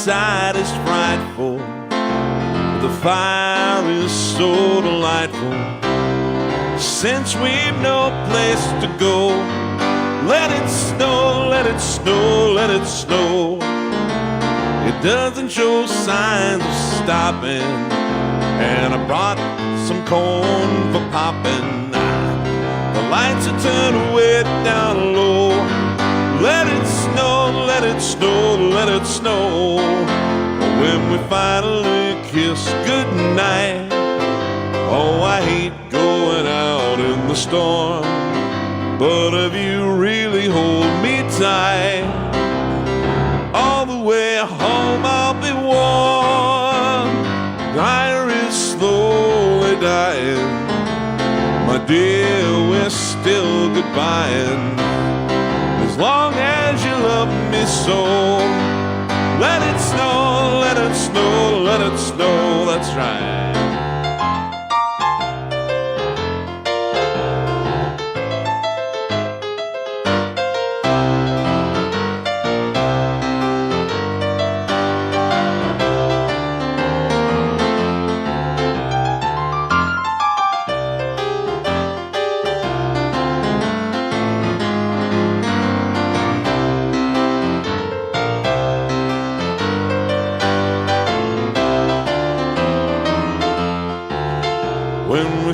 inside is frightful, but the fire is so delightful. Since we've no place to go, let it snow, let it snow, let it snow. It doesn't show signs of stopping, and I brought some corn for popping. The lights are turned way down low. Let it snow, let it snow, let it snow. When we finally kiss goodnight, oh, I hate going out in the storm, but if you really hold me tight, all the way home I'll be warm. Fire is slowly dying, my dear, we're still goodbying. As long as you love me so, let it snow, let it snow, let it snow, that's right.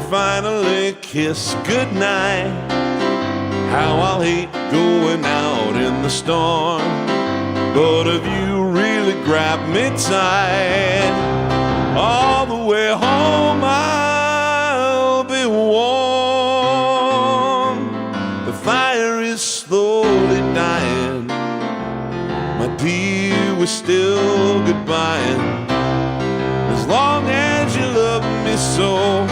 Finally kiss goodnight, how I'll hate going out in the storm, but if you really grab me tight, all the way home I'll be warm. The fire is slowly dying, my dear, we're still goodbying. As long as you love me so,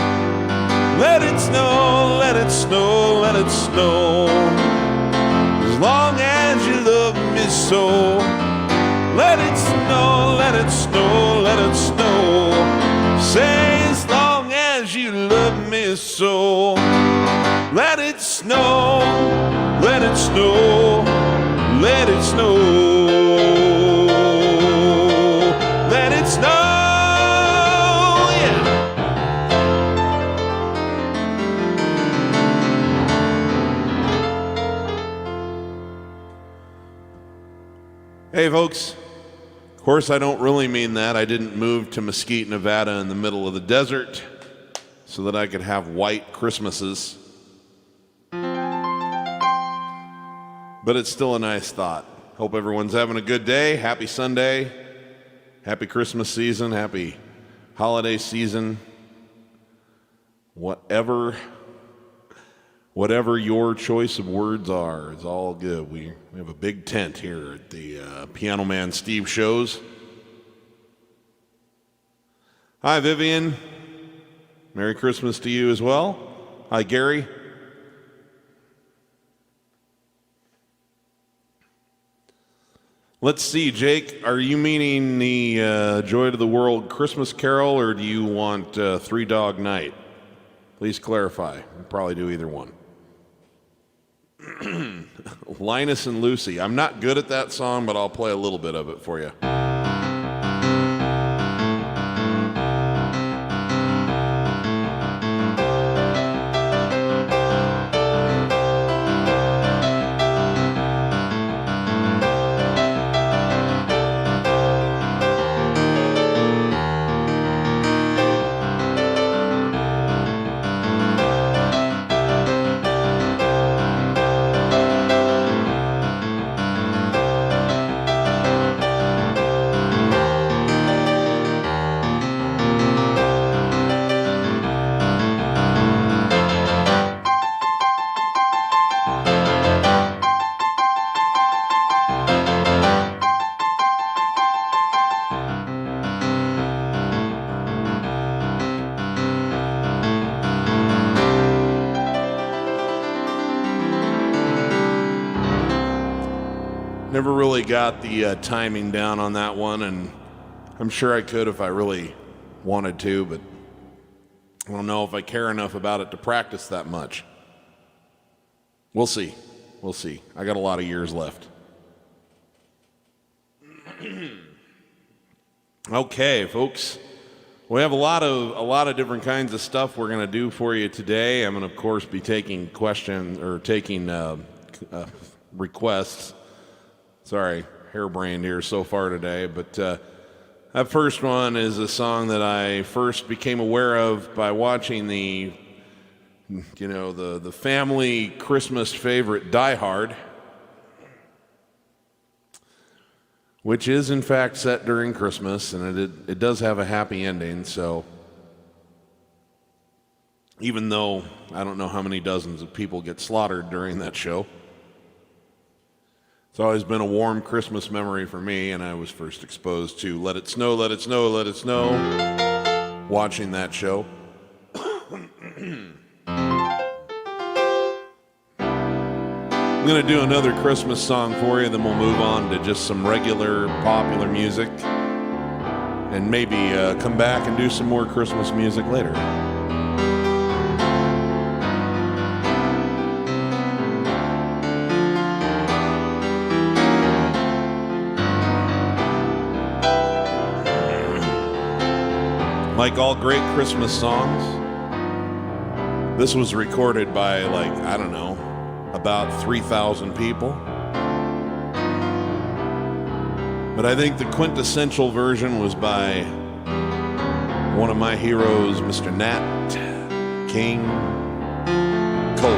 let it snow, let it snow, let it snow. As long as you love me so, let it snow, let it snow, let it snow. Say as long as you love me so, let it snow, let it snow, let it snow, let it snow. Hey folks, of course I don't really mean that. I didn't move to Mesquite, Nevada in the middle of the desert so that I could have white Christmases. But it's still a nice thought. Hope everyone's having a good day. Happy Sunday. Happy Christmas season. Happy holiday season. Whatever your choice of words are is all good. We have a big tent here at the Piano Man Steve shows. Hi, Vivian. Merry Christmas to you as well. Hi, Gary. Let's see, Jake, are you meaning the Joy to the World Christmas Carol, or do you want Three Dog Night? Please clarify. We'll probably do either one. Linus and Lucy. I'm not good at that song, but I'll play a little bit of it for you. Never really got the timing down on that one, and I'm sure I could if I really wanted to, but I don't know if I care enough about it to practice that much. We'll see. We'll see. I got a lot of years left. Okay, folks. We have a lot of different kinds of stuff we're going to do for you today. I'm going to, of course, be taking questions or taking requests. Sorry, harebrained here so far today, but that first one is a song that I first became aware of by watching the family Christmas favorite Die Hard, which is in fact set during Christmas, and it does have a happy ending. So even though I don't know how many dozens of people get slaughtered during that show, it's always been a warm Christmas memory for me, and I was first exposed to Let It Snow, Let It Snow, Let It Snow, watching that show. I'm going to do another Christmas song for you, then we'll move on to just some regular popular music, and maybe come back and do some more Christmas music later. Like all great Christmas songs, this was recorded by, about 3,000 people. But I think the quintessential version was by one of my heroes, Mr. Nat King Cole.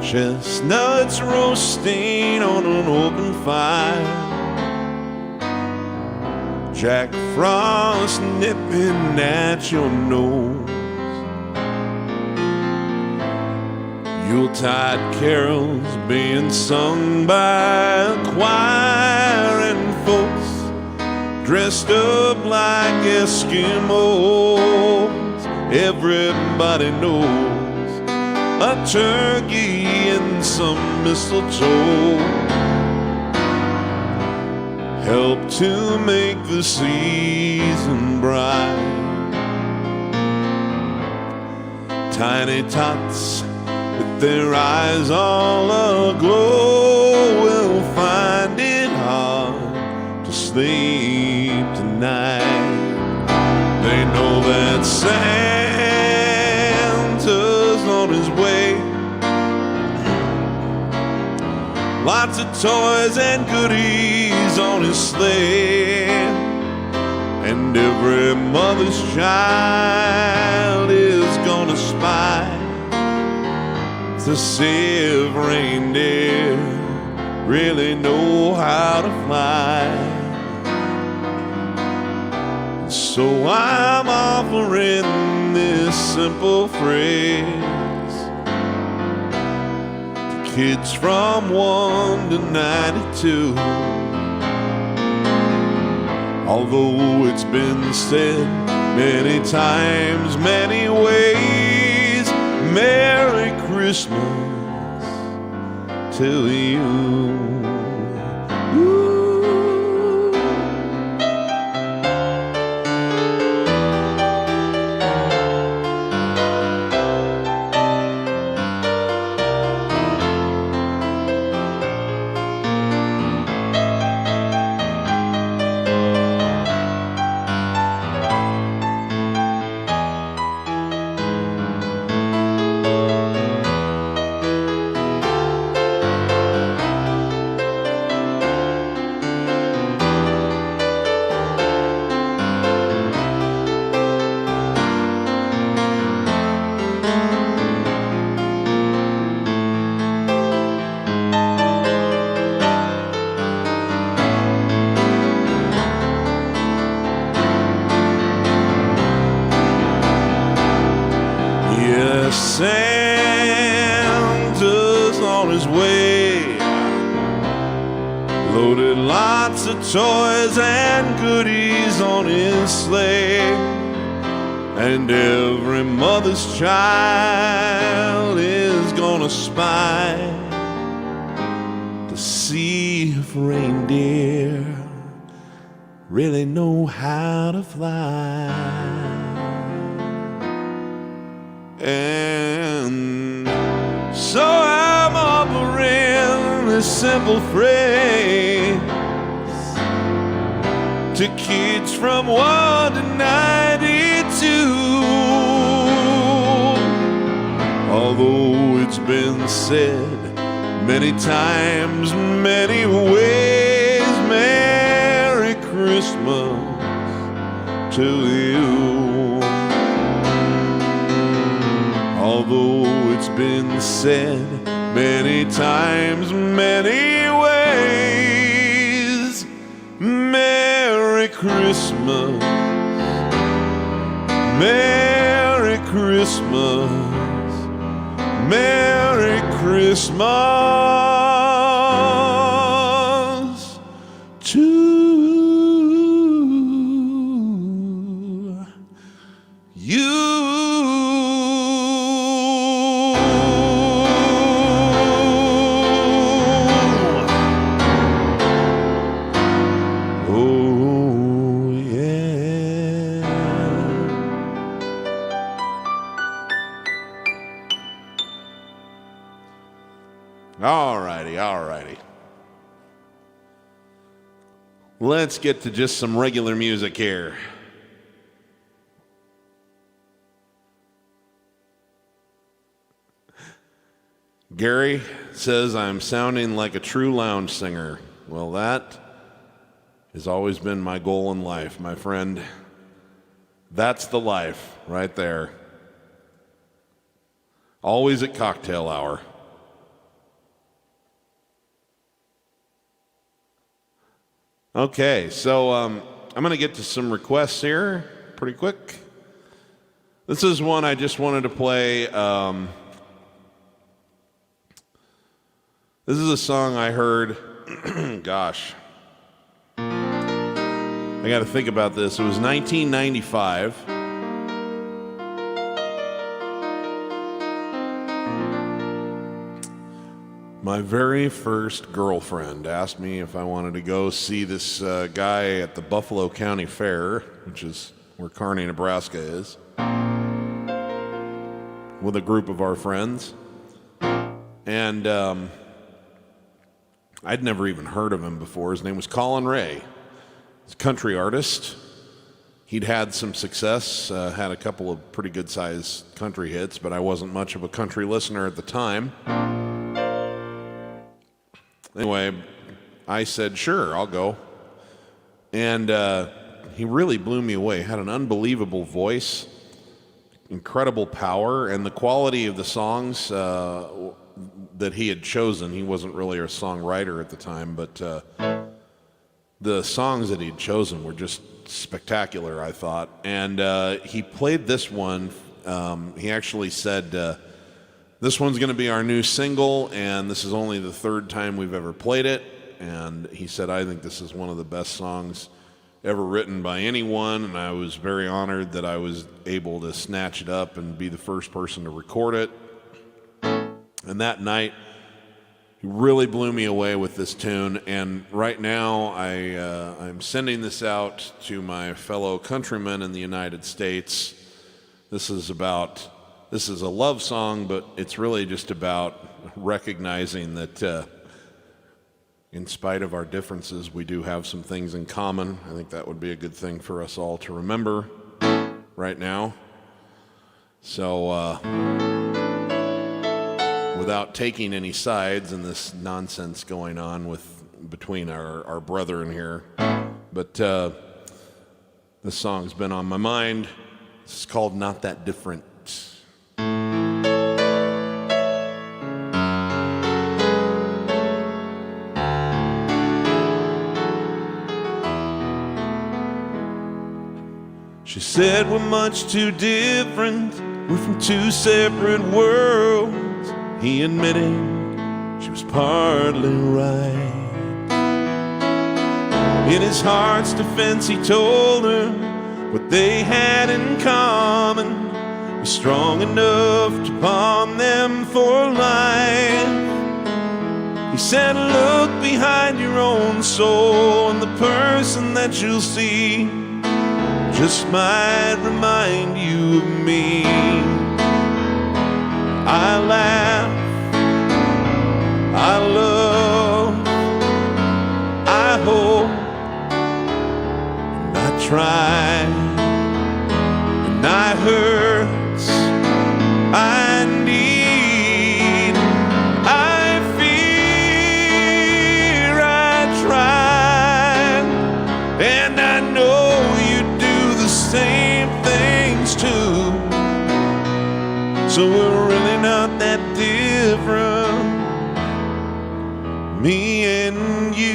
Chestnuts roasting on an open fire, Jack Frost nipping at your nose, Yuletide carols being sung by a choir, and folks dressed up like Eskimos. Everybody knows a turkey and some mistletoe help to make the season bright. Tiny tots with their eyes all aglow will find it hard to sleep tonight. They know that Santa's on his way. Lots of toys and goodies on his sleigh, and every mother's child is gonna spy to see if reindeer really know how to fly. So I'm offering this simple phrase, kids from 1 to 92. Although it's been said many times, many ways, Merry Christmas to you. Santa's on his way, loaded lots of toys and goodies on his sleigh, and every mother's child is gonna spy to see if reindeer really know how to fly. And So I'm offering this simple phrase to kids from 1 to 92. Although it's been said many times, many ways, Merry Christmas to you. Although it's been said many times, many ways, Merry Christmas, Merry Christmas, Merry Christmas to you. Oh, yeah. All righty, all righty. Let's get to just some regular music here. Gary says I'm sounding like a true lounge singer. Well, that has always been my goal in life, my friend. That's the life right there. Always at cocktail hour. Okay, so I'm going to get to some requests here pretty quick. This is one I just wanted to play. This is a song I heard, gosh, I got to think about this. It was 1995. My very first girlfriend asked me if I wanted to go see this guy at the Buffalo County Fair, which is where Kearney, Nebraska is, with a group of our friends. And I'd never even heard of him before. His name was Colin Ray. He's a country artist. He'd had some success, had a couple of pretty good-sized country hits, but I wasn't much of a country listener at the time. Anyway, I said, sure, I'll go. And he really blew me away. Had an unbelievable voice, incredible power, and the quality of the songs that he had chosen. He wasn't really a songwriter at the time, but the songs that he'd chosen were just spectacular, I thought. And he played this one. He actually said, this one's going to be our new single, and this is only the third time we've ever played it. And he said, I think this is one of the best songs ever written by anyone, and I was very honored that I was able to snatch it up and be the first person to record it. And that night, he really blew me away with this tune. And right now, I'm sending this out to my fellow countrymen in the United States. This is a love song, but it's really just about recognizing that in spite of our differences, we do have some things in common. I think that would be a good thing for us all to remember right now. So, without taking any sides in this nonsense going on between our brethren here, but this song's been on my mind. It's called Not That Different. She said we're much too different, we're from two separate worlds. He admitted she was partly right. In his heart's defense he told her what they had in common was strong enough to bond them for life. He said, look behind your own soul, and the person that you'll see just might remind you of me. I laughed I love, I hope, and I try, and I hurt, I need, I fear, I try, and I know you do the same things too. So we're really not that different, me and you.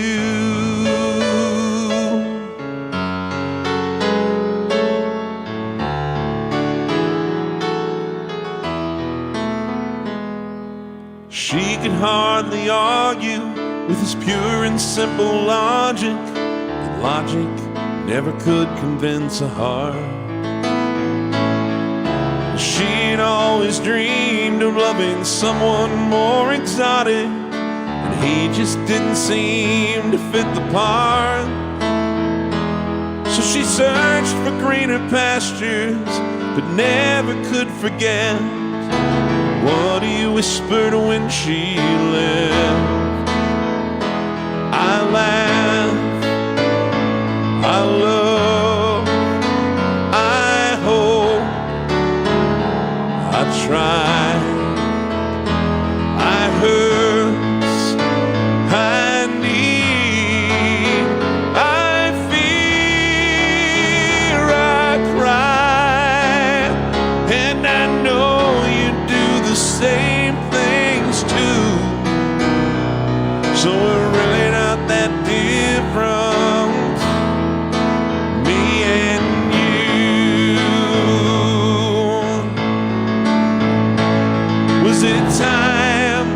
She could hardly argue with his pure and simple logic, and logic never could convince a heart. She'd always dreamed of loving someone more exotic, and he just didn't seem to fit the part. So she searched for greener pastures, but never could forget what he whispered when she left. I laugh, I love, I hope, I try, I hurt, I need, I fear, I cry, and I know you do the same things too. So we're really not that different, me and you. Was it time?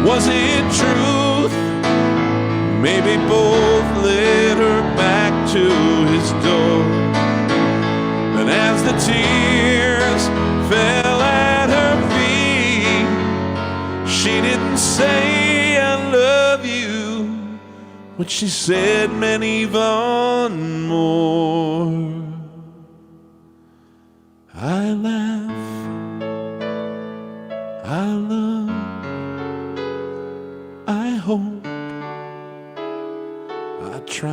Was it truth? Maybe both led her back to his door. But as the tears fell at her feet, she didn't say I love you, but she said meant even more. I laugh, I love, I hope, I try,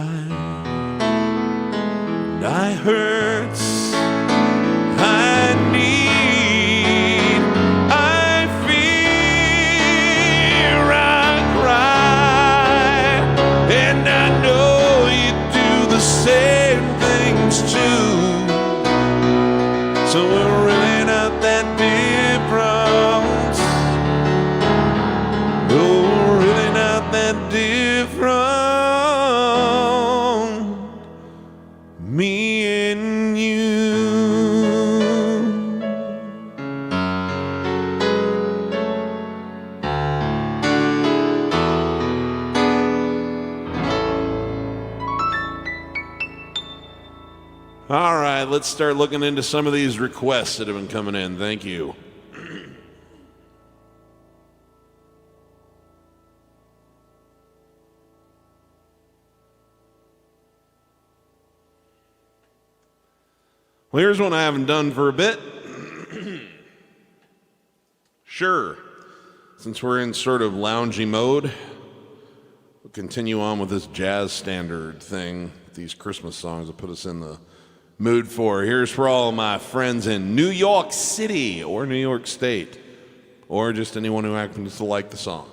and I hurt, I need, I fear, I cry, and I know you do the same things too. So we're really not that different. No, we're really not that different, me and you. All right, let's start looking into some of these requests that have been coming in. Thank you. Well, here's one I haven't done for a bit. Sure, since we're in sort of loungy mode, we'll continue on with this jazz standard thing, these Christmas songs that put us in the mood for. Here's for all my friends in New York City or New York State, or just anyone who happens to like the song.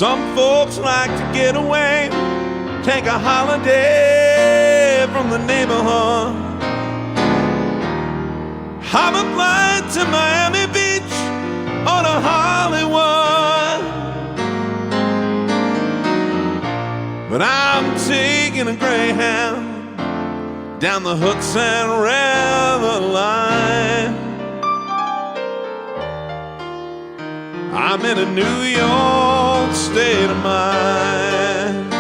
Some folks like to get away, take a holiday from the neighborhood. I'm applying to Miami Beach or to Hollywood, but I'm taking a Greyhound down the Hudson River line. I'm in a New York state of mind.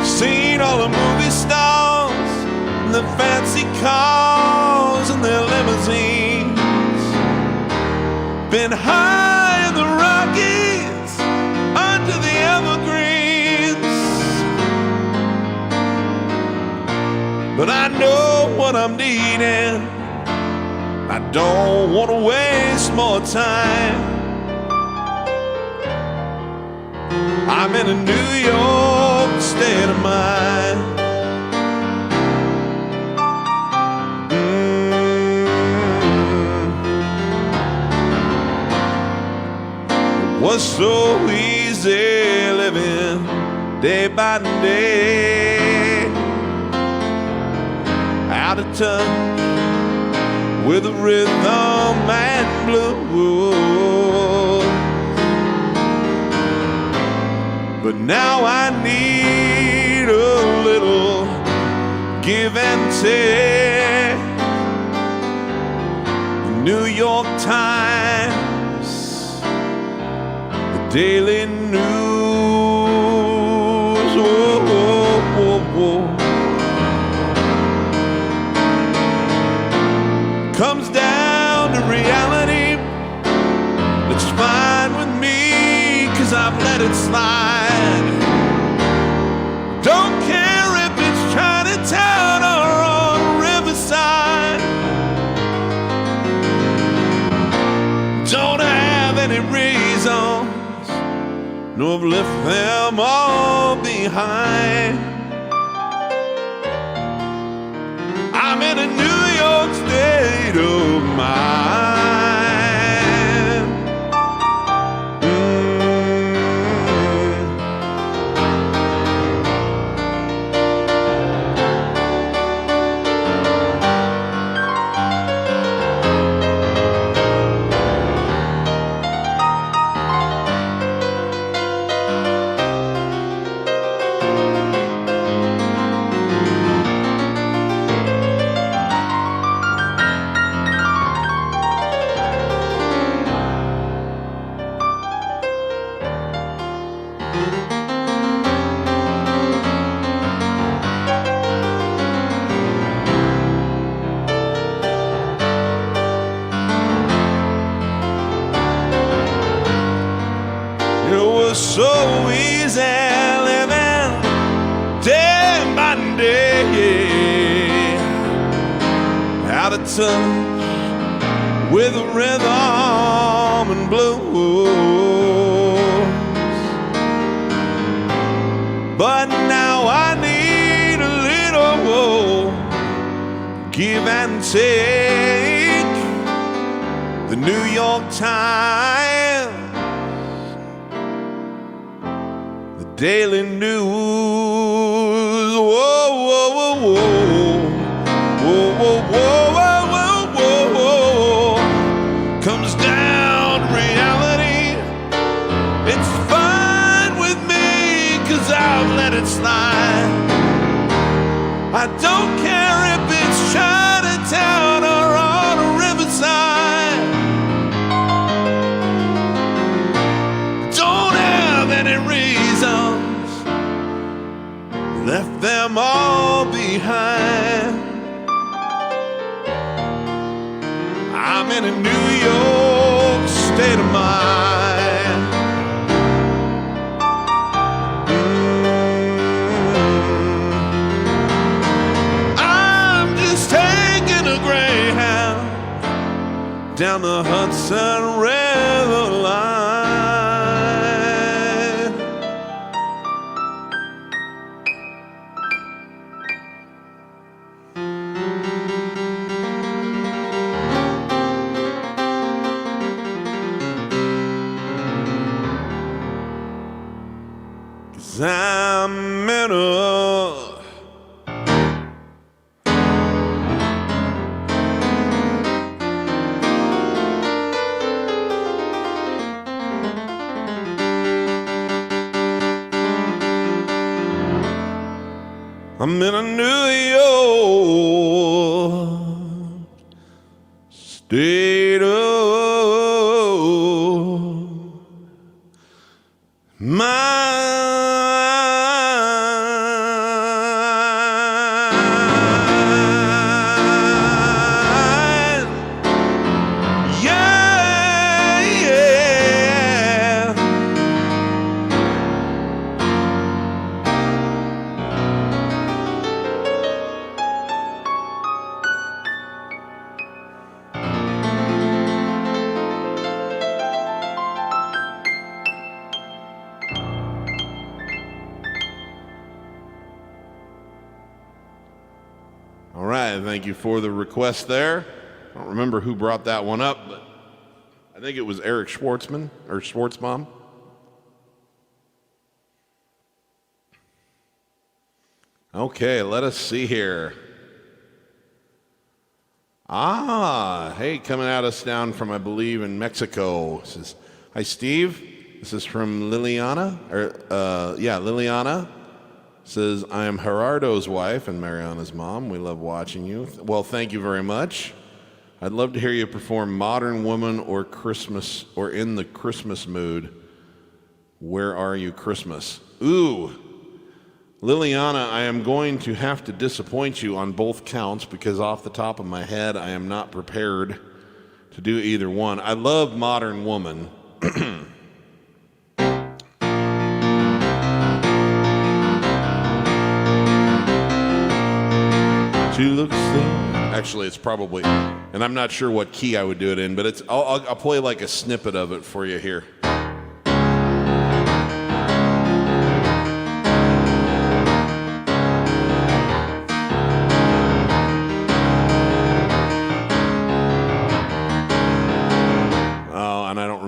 Seen all the movie stars and the fancy cars and their limousines. Been high in the Rockies under the evergreens, but I know what I'm needing. I don't want to waste more time. I'm in a New York state of mind. It was so easy living day by day, out of touch with the rhythm and blues. But now I need a little give and take. The New York Times, the Daily News, oh, oh, oh, oh, comes down to reality. It's fine with me, 'cause I've let it slide. Don't care if it's Chinatown or on Riverside. Don't have any reasons, no, I've left them all behind. I'm in a New York state of mind. So easy living day by day, out of touch with the rhythm and blues. But now I need a little give and take. The New York Times, Daily News, whoa, whoa, whoa, whoa, whoa, whoa, whoa, whoa, whoa, whoa, comes down to reality. It's fine with me, 'cause I've let it slide. I don't care if it's Chinatown or on a Riverside. Don't have any reasons, left them all behind. I'm in a New York state of mind. I'm just taking a Greyhound down the Hudson River line. I'm in a New York state of mind. Yeah, yeah. All right, thank you for the request there. I don't remember who brought that one up, but I think it was Eric Schwartzman or Schwartzbaum. Okay, let us see here. Hey, coming at us down from, I believe, in Mexico. This is, hi, Steve. This is from Liliana. Liliana says, I am Gerardo's wife and Mariana's mom. We love watching you. Well, thank you very much. I'd love to hear you perform Modern Woman or Christmas or In the Christmas Mood. Where Are You Christmas? Ooh. Liliana, I am going to have to disappoint you on both counts because off the top of my head, I am not prepared to do either one. I love Modern Woman. She looks thin. Actually, it's probably, and I'm not sure what key I would do it in, but it's. I'll play like a snippet of it for you here.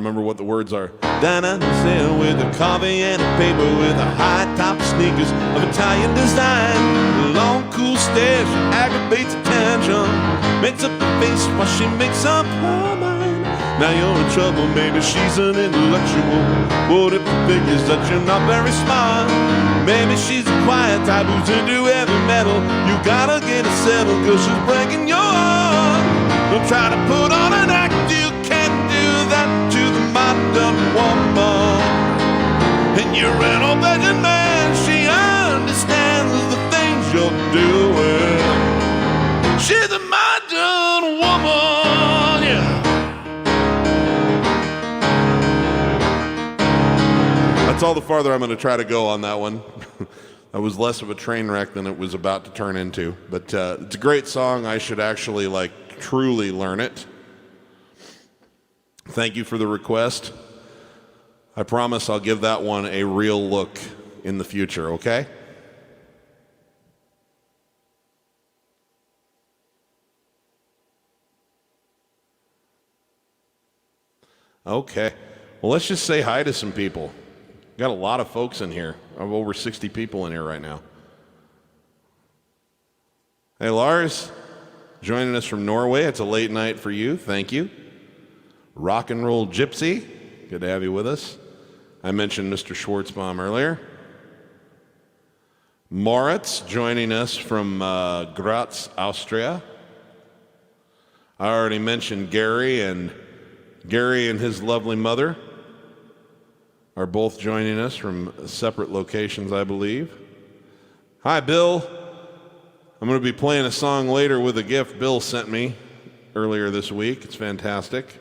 Remember what the words are. Down on the sail with a coffee and a paper with a high top sneakers of Italian design. Long cool stare, she aggravates attention, makes up the face while she makes up her mind. Now you're in trouble, maybe she's an intellectual, but if the figures that you're not very smart. Maybe she's a quiet type who's into heavy metal. You gotta get it settled, cause she's breaking your heart. Don't try to put on an act, you can't do that to the modern woman. And you're an old-fashioned man, she understands the things you're doing. She's a modern woman, yeah. That's all the farther I'm going to try to go on that one. That was less of a train wreck than it was about to turn into. But it's a great song. I should actually, truly learn it. Thank you for the request. I promise I'll give that one a real look in the future, okay? Okay. Well, let's just say hi to some people. Got a lot of folks in here. I have over 60 people in here right now. Hey, Lars, joining us from Norway. It's a late night for you. Thank you. Rock and Roll Gypsy, good to have you with us. I mentioned Mr. Schwartzbaum earlier. Moritz joining us from Graz, Austria. I already mentioned Gary and his lovely mother are both joining us from separate locations, I believe. Hi, Bill. I'm going to be playing a song later with a gift Bill sent me earlier this week. It's fantastic.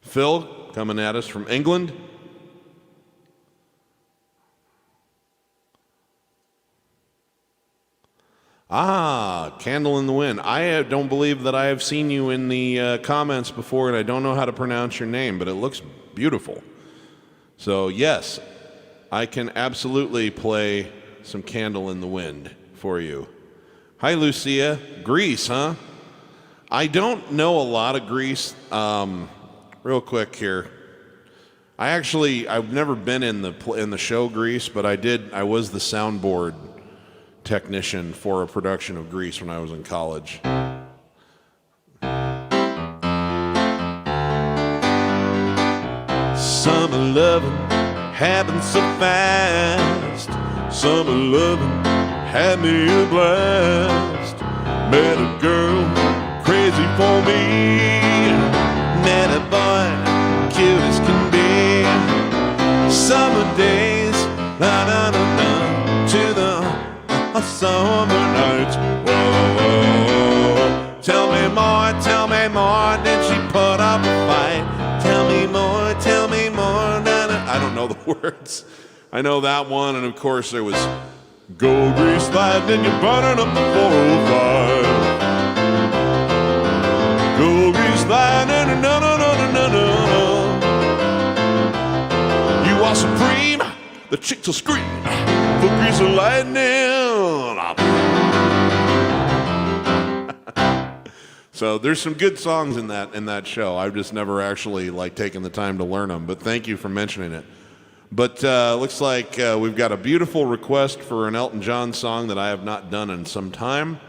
Phil, coming at us from England. Candle in the Wind. I don't believe that I have seen you in the comments before, and I don't know how to pronounce your name, but it looks beautiful. So, yes, I can absolutely play some Candle in the Wind for you. Hi, Lucia. Greece, huh? I don't know a lot of Greece. Real quick here. I've never been in the show Grease, but I was the soundboard technician for a production of Grease when I was in college. Summer loving happens so fast. Summer loving had me a blast. Met a girl crazy for me. Met a boy cute as can be. Summer days, la-da-da-da, to the summer nights. Whoa, tell me more, did she put up a fight? Tell me more, na-na. I don't know the words. I know that one, and of course there was Go Grease Lightning, you're burning up the 405. Go Grease Lightning, no. You are supreme, the chicks will scream for Grease Lightning. So there's some good songs in that show. I've just never actually taken the time to learn them, but thank you for mentioning it. But looks like we've got a beautiful request for an Elton John song that I have not done in some time.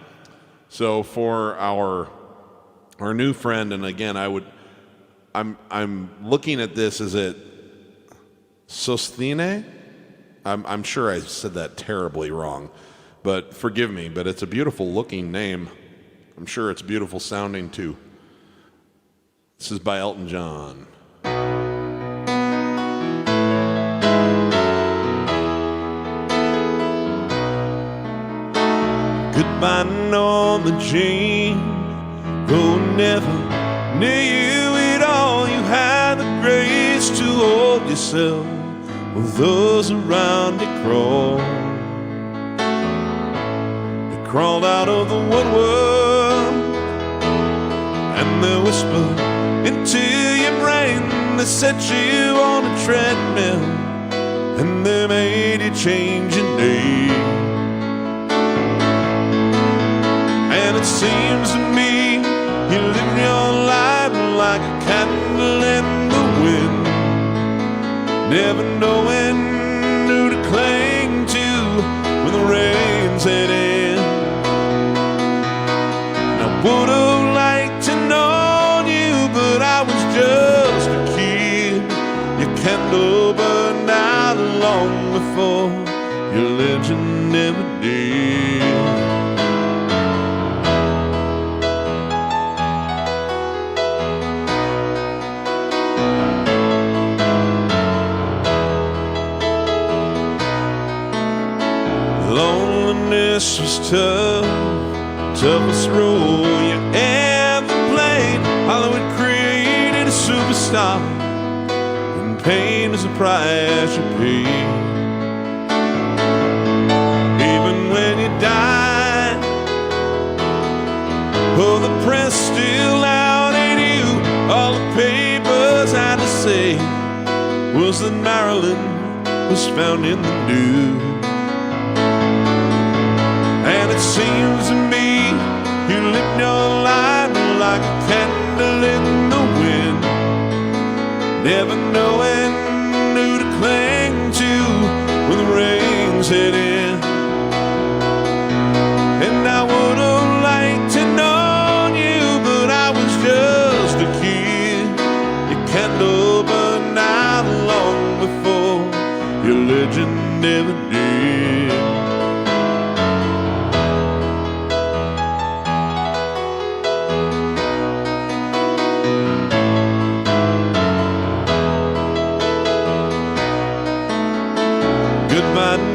So for our new friend, and again, I'm looking at this. Is it Sosthine? I'm sure I said that terribly wrong, but forgive me. But it's a beautiful looking name. I'm sure it's beautiful sounding too. This is by Elton John. Goodbye, Norma Jean, though never near you at all. You had the grace to hold yourself while those around you crawled. They crawled out of the woodwork and they whispered into your brain. They set you on a treadmill and they made you change your name. And it seems to me you live your life like a candle in the wind, never knowing who to cling to when the rain set in. And I would have liked to know you, but I was just a kid. Your candle burned out long before your legend ever did. Loneliness was toughest role you ever played. Hollywood created a superstar, and pain is the price you pay. Even when you died, oh, the press still outed you. All the papers had to say was that Marilyn was found in the news. And it seems to me you lived your life like a candle in the wind, never knowing who to cling to when the rain set in. And I would have liked to know you, but I was just a kid. Your candle burned out long before your legend ever did.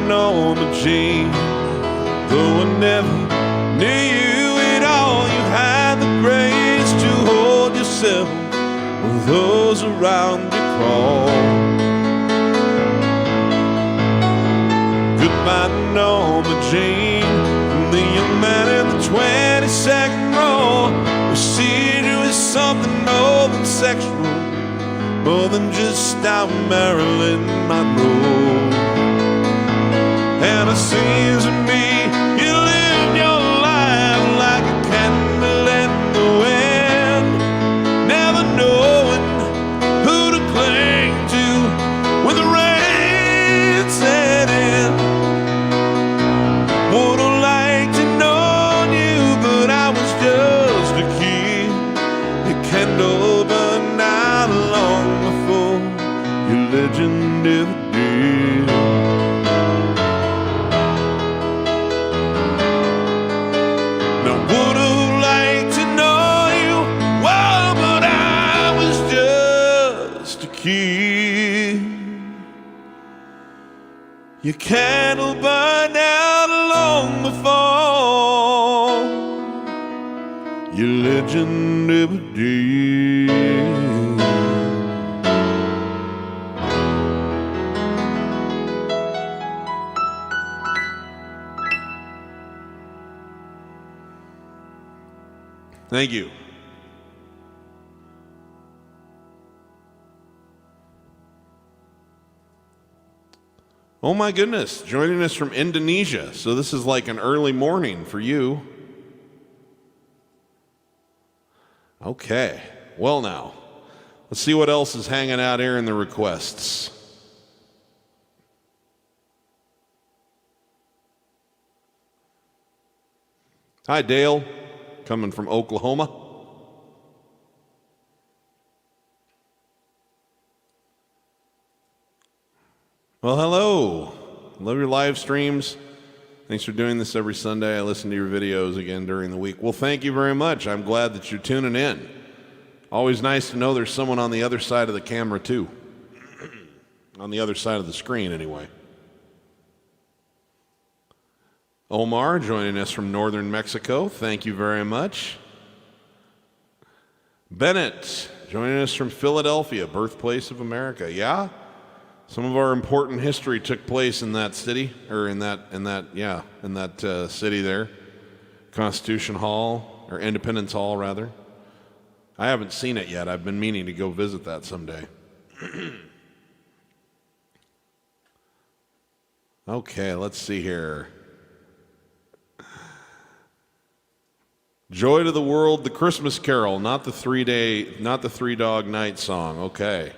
Norma Jean, though I never knew you at all, you had the grace to hold yourself while those around you crawl. Goodbye, Norma Jean, from the young man in the 22nd row, who seeing you as something more than sexual, more than just our Marilyn Monroe. And it seems to me you lived your life like a candle in the wind, never knowing who to cling to when the rain set in. Would have liked to know you, but I was just a kid. Your candle burned out long before your legend ever did. And I would have liked to know you well, but I was just a kid. Your candle burned out long before your legend ever did. Thank you. Oh my goodness, joining us from Indonesia. So this is like an early morning for you. Okay, well now, let's see what else is hanging out here in the requests. Hi Dale, coming from Oklahoma. Well, hello. Love your live streams. Thanks for doing this every Sunday. I listen to your videos again during the week. Well, thank you very much. I'm glad that you're tuning in. Always nice to know there's someone on the other side of the camera, too. On the other side of the screen, anyway. Omar joining us from northern Mexico. Thank you very much. Bennett joining us from Philadelphia, birthplace of America. Yeah? Some of our important history took place in that city, or in that city there, Constitution Hall, or Independence Hall, rather. I haven't seen it yet. I've been meaning to go visit that someday. Okay, let's see here. Joy to the World, the Christmas Carol, not the Three Dog Night song. Okay.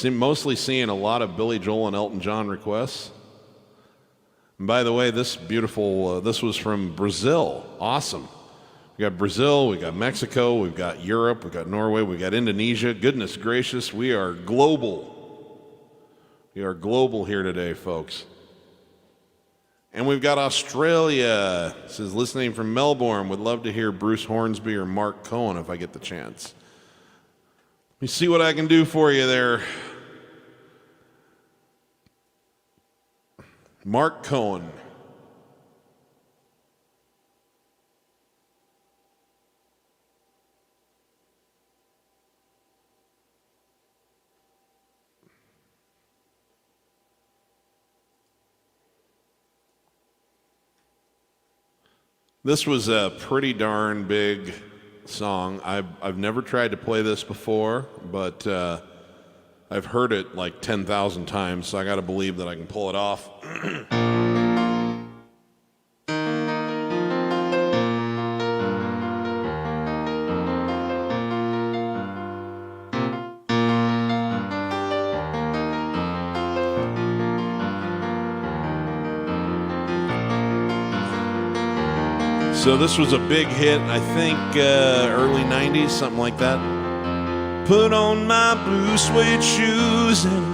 You're mostly seeing a lot of Billy Joel and Elton John requests. And by the way, this was from Brazil. Awesome. We got Brazil, we got Mexico, we've got Europe, we've got Norway, we've got Indonesia. Goodness gracious, we are global. We are global here today, folks. And we've got Australia. It says, listening from Melbourne, would love to hear Bruce Hornsby or Mark Cohen if I get the chance. Let me see what I can do for you there. Mark Cohen. This was a pretty darn big song. I've never tried to play this before, but I've heard it like 10,000 times, so I got to believe that I can pull it off. So this was a big hit, I think early 90s, something like that. Put on my blue suede shoes and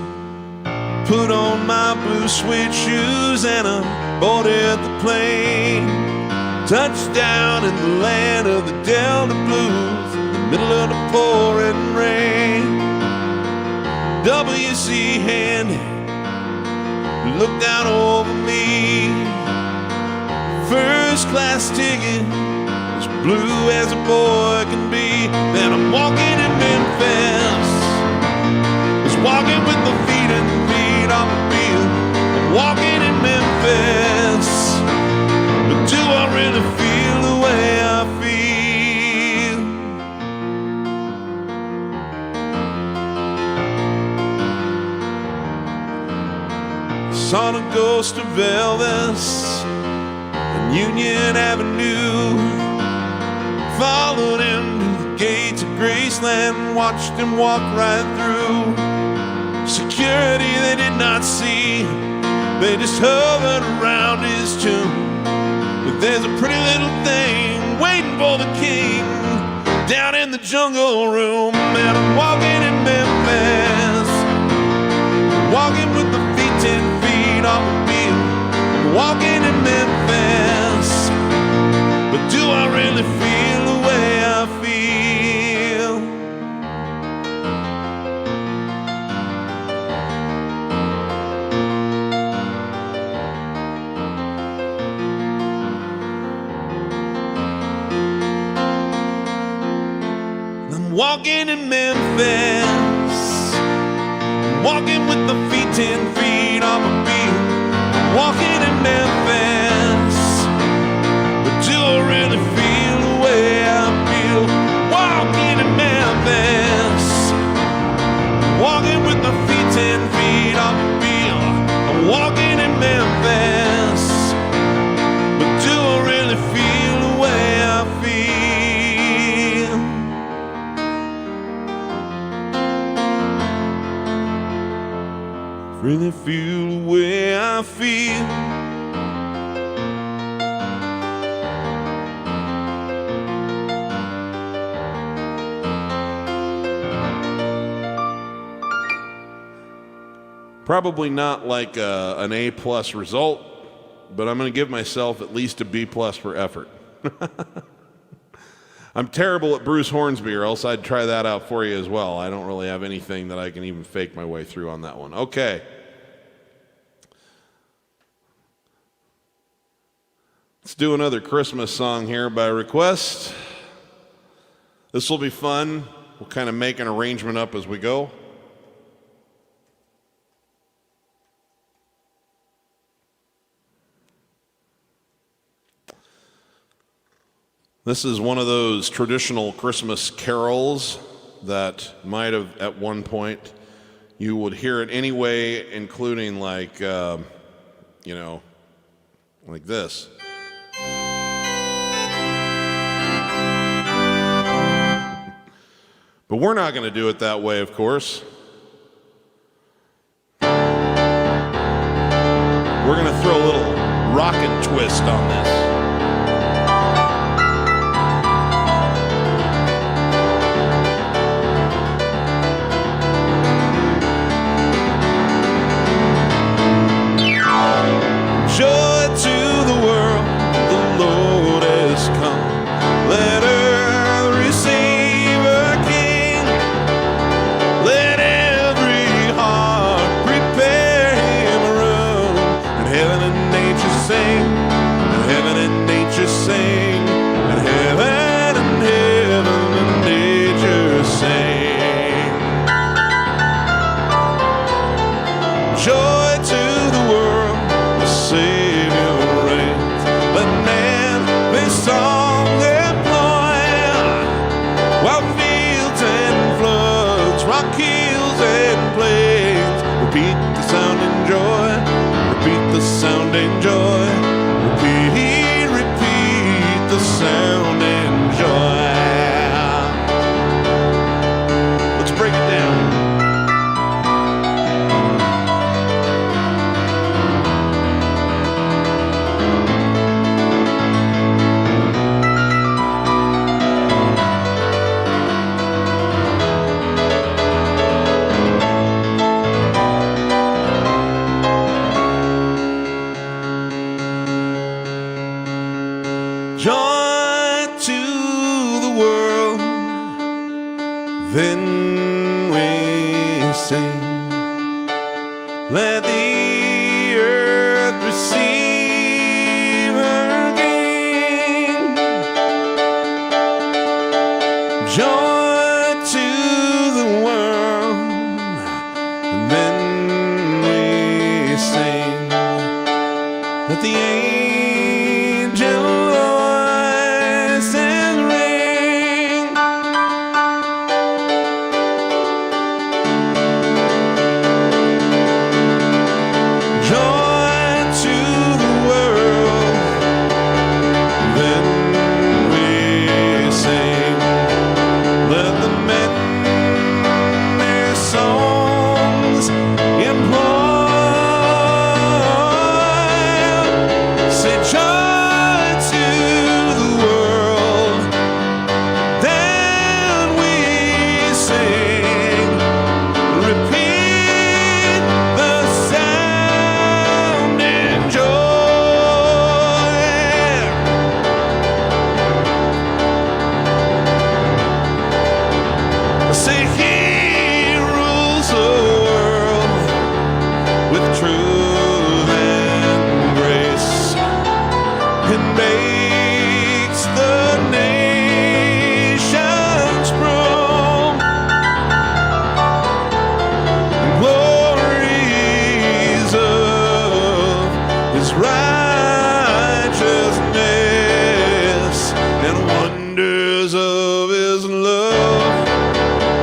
put on my blue suede shoes and I boarded the plane. Touchdown in the land of the Delta Blues in the middle of the pouring rain. W.C. Handy looked down over me. First class ticket, as blue as a boy can be. Then I'm walking in Memphis, was walking with my feet and the beat on the field. I'm walking in Memphis, but do I really feel the way I feel? Saw the ghost of Elvis Union Avenue, followed him to the gates of Graceland and watched him walk right through. Security they did not see, they just hovered around his tomb. But there's a pretty little thing waiting for the king down in the jungle room. And I'm walking in Memphis, walking with the feet 10 feet off the beat. I'm walking in Memphis, but do I really feel the way I feel? I'm walking in Memphis, walking with the feet 10 feet on my beat. I'm walking in Memphis, but do I really feel the way I feel? Walking in Memphis, walking with the feet 10 feet on my beat. I'm walking in Memphis, but do I really feel the way I feel? Really feel the way I feel. Probably not like an A+ result, but I'm going to give myself at least a B+ for effort. I'm terrible at Bruce Hornsby, or else I'd try that out for you as well. I don't really have anything that I can even fake my way through on that one. Okay. Let's do another Christmas song here by request. This will be fun. We'll kind of make an arrangement up as we go. This is one of those traditional Christmas carols that might have, at one point, you would hear it anyway, including like, like this. But we're not going to do it that way, of course. We're going to throw a little rockin' twist on this. Joy to the world, the Lord has come. Let earth receive her King. Let every heart prepare him a room. And heaven and nature sing, and heaven and nature sing, and heaven and nature sing. Joy to the world, the Savior reigns. Let man his song employ, while fields and floods, rock hills and plains repeat the sound and joy, repeat the sound and joy, repeat the sound and joy. Let's break it down. Joy to the world, then we sing. Let the earth receive her King. Joy to the world, then we sing. Let the angel voices ring. Joy to the world, then we sing. wonders of his love,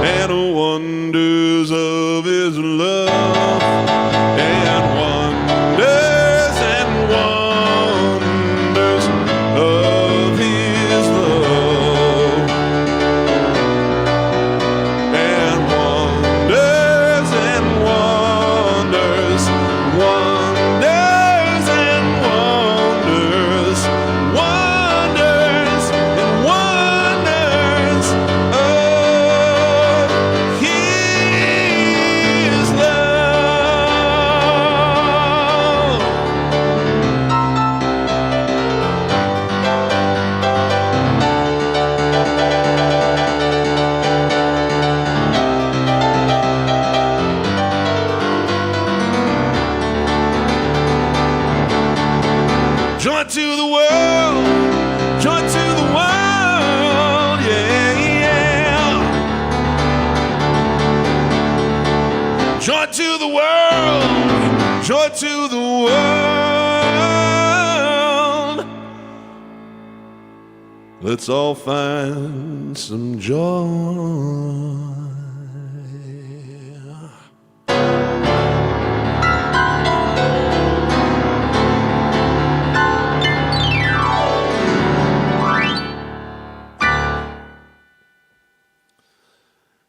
and wonders of his love, and wonders of his love, and wonders wonders and wonders of his love. Joy to the world, joy to the world, yeah, yeah. Joy to the world, joy to the world. Let's all find some joy.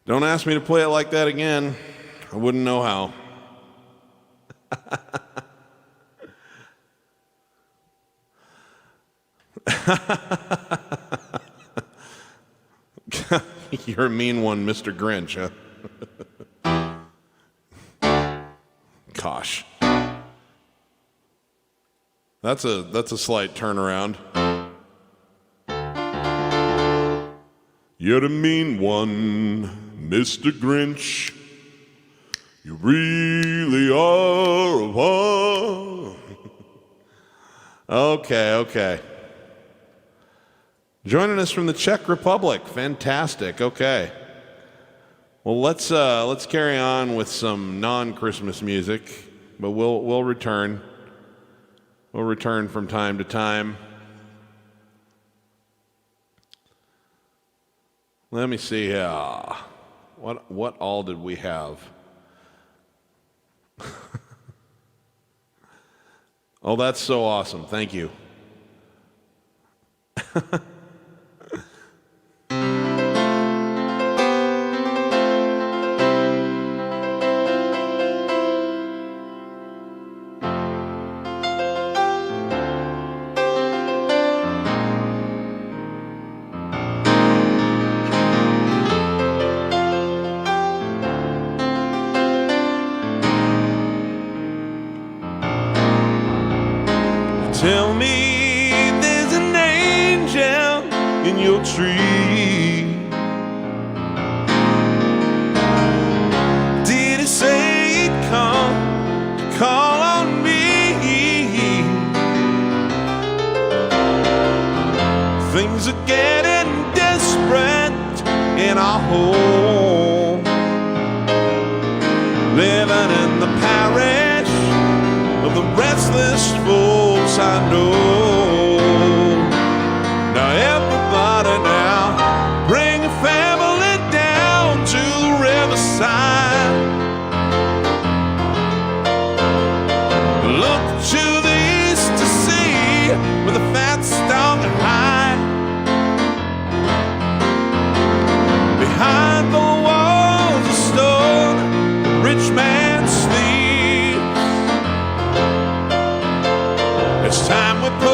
Don't ask me to play it like that again. I wouldn't know how. You're a mean one, Mr. Grinch, huh? Gosh. That's a slight turnaround. You're the mean one, Mr. Grinch. You really are a one. Okay. Joining us from the Czech Republic. Fantastic. Okay. Well, let's carry on with some non-Christmas music, but we'll return. We'll return from time to time. Let me see here. What all did we have? Oh, that's so awesome. Thank you. Tell me there's an angel in your tree. Did he say he'd come to call on me? Things are getting desperate in our home, living in the parish of the restless folks I know. Now everybody now, bring your family down to the riverside. Look to the east to see where the fat stock high. Behind the walls of stone, the rich man sleeps. It's time we put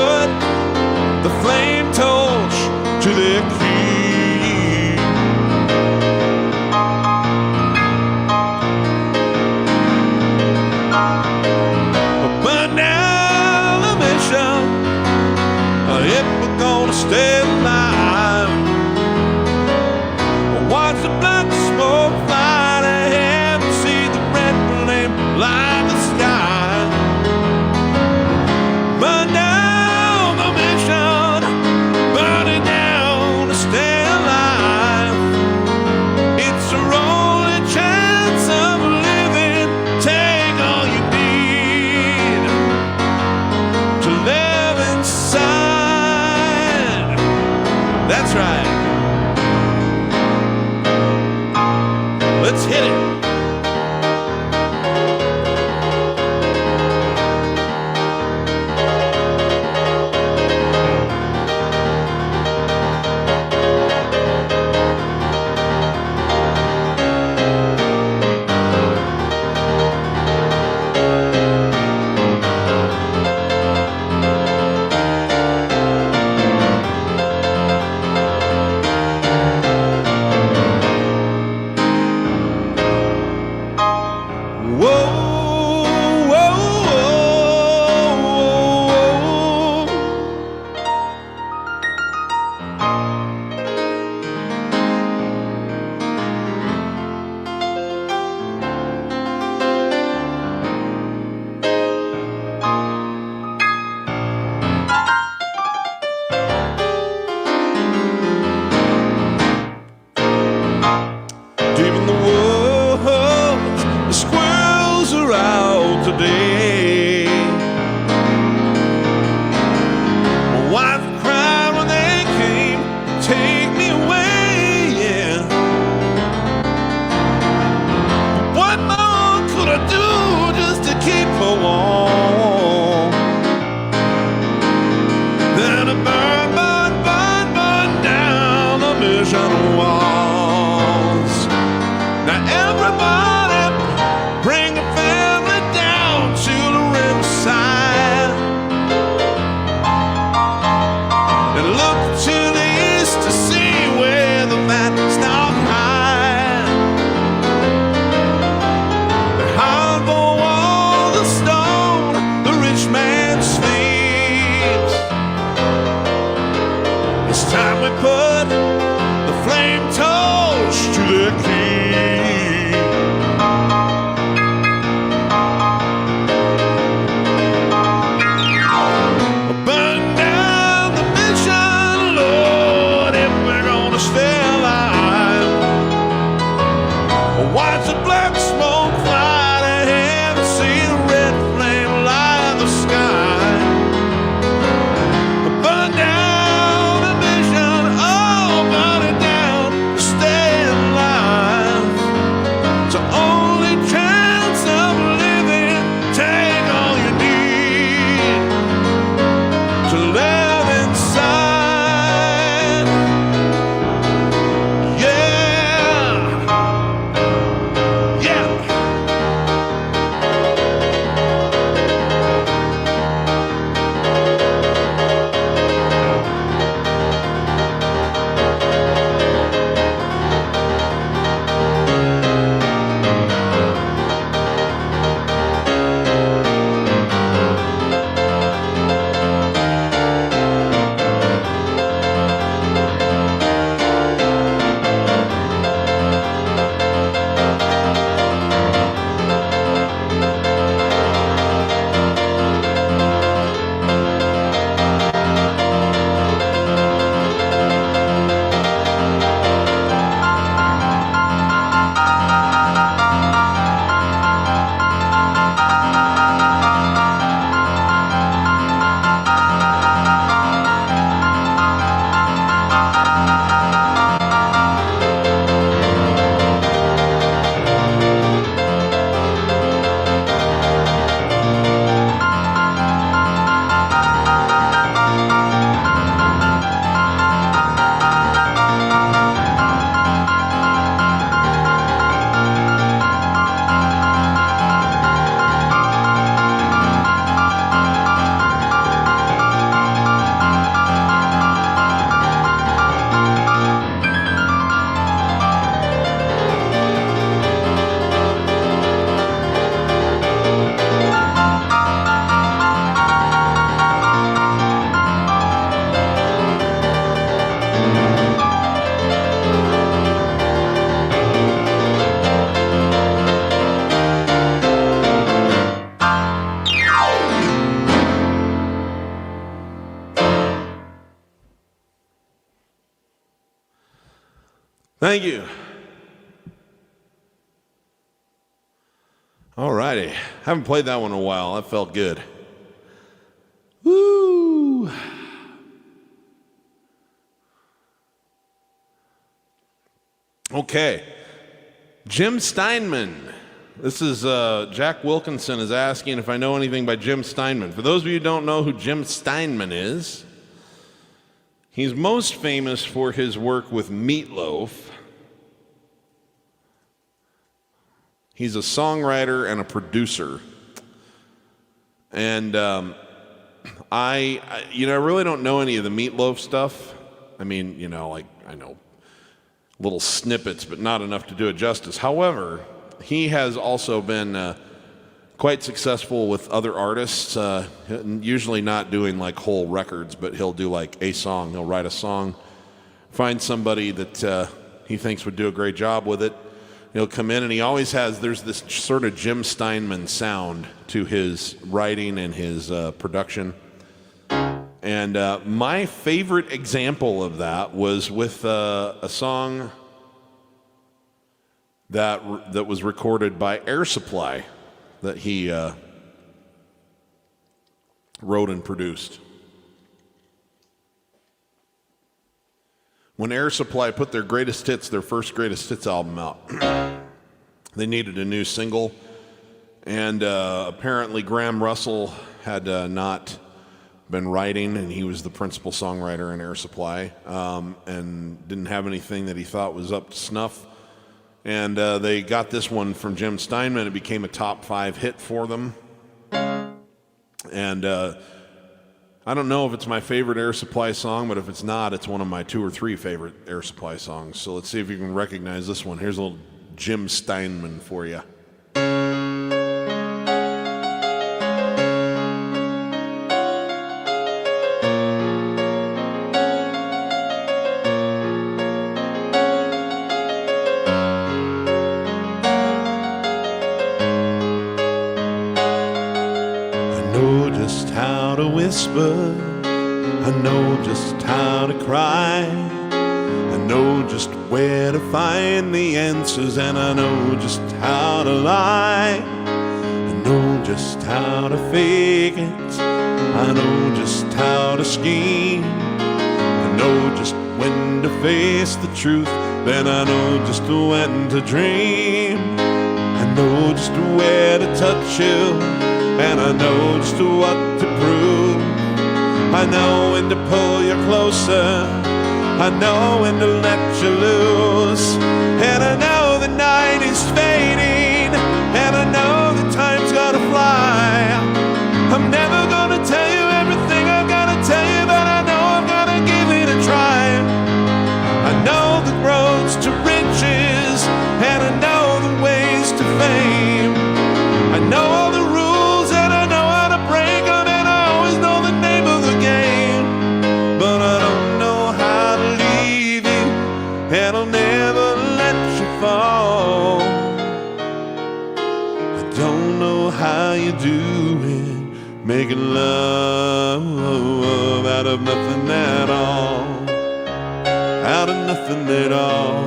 tunnel walls. Now everybody bring a family down to the riverside and look to the east to see where the fat stop high. Behind the wall of stone, the rich man sleeps. It's time we put the flame torch to their keep. Burn down the mission, Lord, if we're gonna stay alive. Watch the black smoke fly to heaven, see the red flame light the sky. Burn down the mission, oh, burn it down to stay alive. It's the only chance of living. Take all you need to live inside. Yeah, yeah. Thank you. All righty. Haven't played that one in a while. That felt good. Woo! Okay. Jim Steinman. This is Jack Wilkinson is asking if I know anything by Jim Steinman. For those of you who don't know who Jim Steinman is, he's most famous for his work with Meatloaf. He's a songwriter and a producer. And I really don't know any of the Meatloaf stuff. I mean, I know little snippets, but not enough to do it justice. However, he has also been quite successful with other artists, usually not doing like whole records, but he'll do like a song. He'll write a song, find somebody that he thinks would do a great job with it. He'll come in and there's this sort of Jim Steinman sound to his writing and his production. And my favorite example of that was with a song that was recorded by Air Supply that he wrote and produced. When Air Supply put their first greatest hits album out, they needed a new single, and apparently Graham Russell had not been writing, and he was the principal songwriter in Air Supply, and didn't have anything that he thought was up to snuff. And they got this one from Jim Steinman. It became a top 5 hit for them. And I don't know if it's my favorite Air Supply song, but if it's not, it's one of my 2 or 3 favorite Air Supply songs. So let's see if you can recognize this one. Here's a little Jim Steinman for you. Whisper, I know just how to cry, I know just where to find the answers, and I know just how to lie, I know just how to fake it, I know just how to scheme, I know just when to face the truth, then I know just when to dream, I know just where to touch you, and I know just what to prove. I know when to pull you closer, I know when to let you loose, and I know the night is fading, and I know the time's gonna fly. I'm never gonna tell you everything I've gotta tell you, but I know I'm gonna give it a try. I know the roads to riches, and I know the ways to fame. I know all the rules, and I know how to break them, and I always know the name of the game. But I don't know how to leave you, and I'll never let you fall. I don't know how you do it, making love out of nothing at all. Out of nothing at all.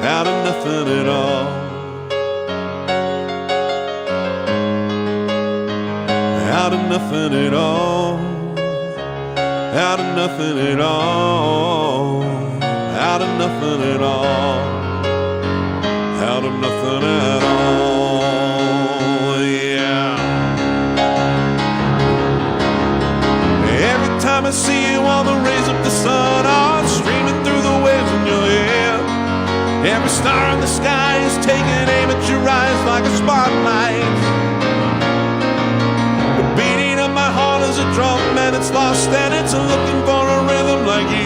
Out of nothing at all. Out of nothing at all. Out of nothing at all. Out of nothing at all. Out of nothing at all. Yeah. Every time I see you, all the rays of the sun are streaming through the waves in your hair. Every star in the sky is taking aim at your eyes like a spotlight. My heart is a drum and it's lost and it's looking for a rhythm like you.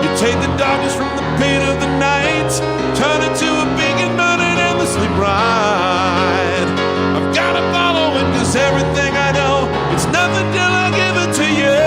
You take the darkness from the pain of the night, turn it to a beacon burning endlessly bright. I've gotta follow it, cause everything I know, it's nothing till I give it to you.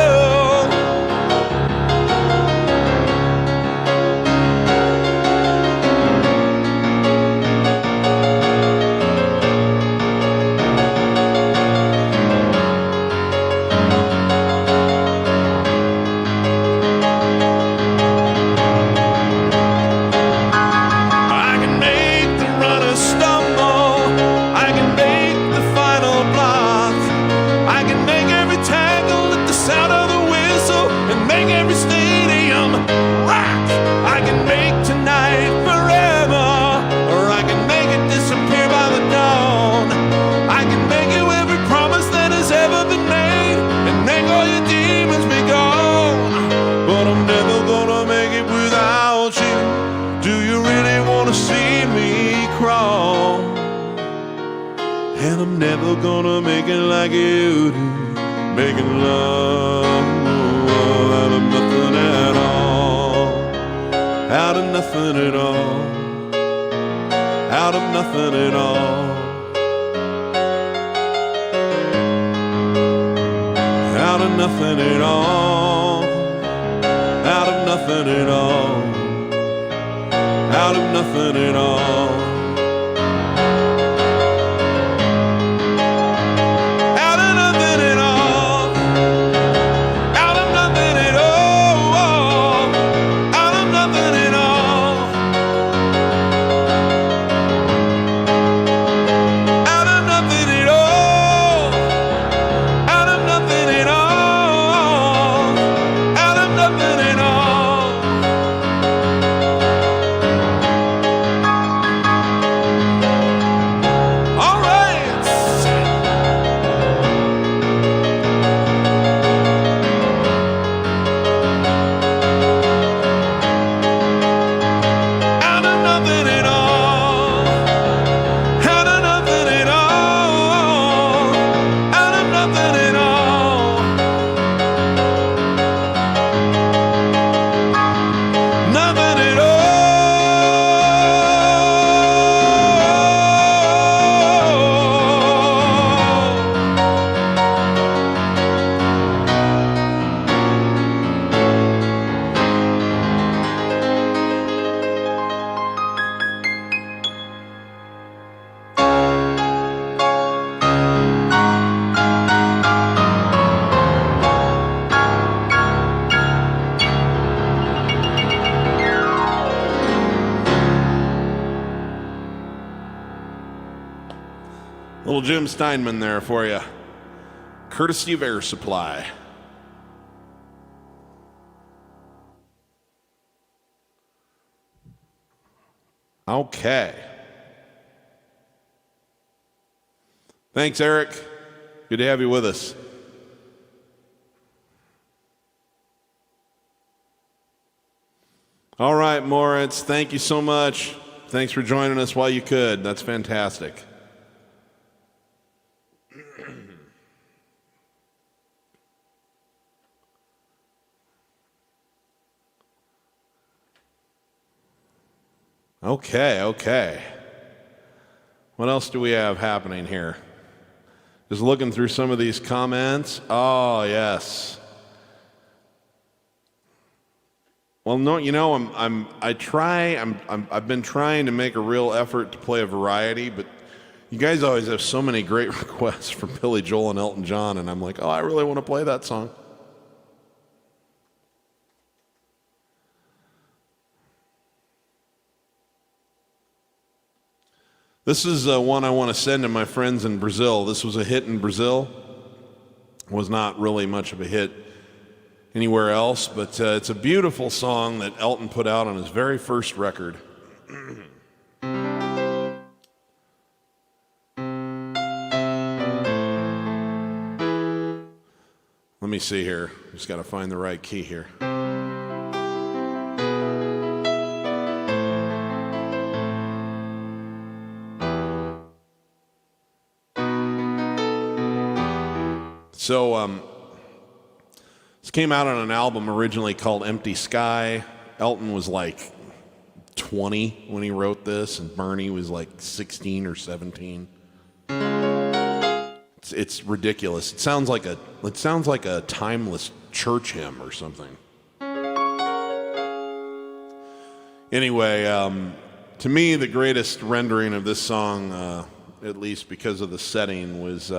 And I'm never gonna make it like you do, making love out of nothing at all. Out of nothing at all. Out of nothing at all. Out of nothing at all. Out of nothing at all. Out of nothing at all. Little Jim Steinman there for you. Courtesy of Air Supply. Okay. Thanks, Eric. Good to have you with us. All right, Moritz, thank you so much. Thanks for joining us while you could. That's fantastic. Okay. What else do we have happening here? Just looking through some of these comments. Oh, yes. Well, no, you know, I've been trying to make a real effort to play a variety, but you guys always have so many great requests from Billy Joel and Elton John, and I'm like, oh, I really want to play that song. This is one I want to send to my friends in Brazil. This was a hit in Brazil. Was not really much of a hit anywhere else, but it's a beautiful song that Elton put out on his very first record. Let me see here. Just got to find the right key here. So this came out on an album originally called Empty Sky. Elton was like 20 when he wrote this, and Bernie was like 16 or 17. It's ridiculous. It sounds like a timeless church hymn or something. Anyway, to me, the greatest rendering of this song, at least because of the setting, was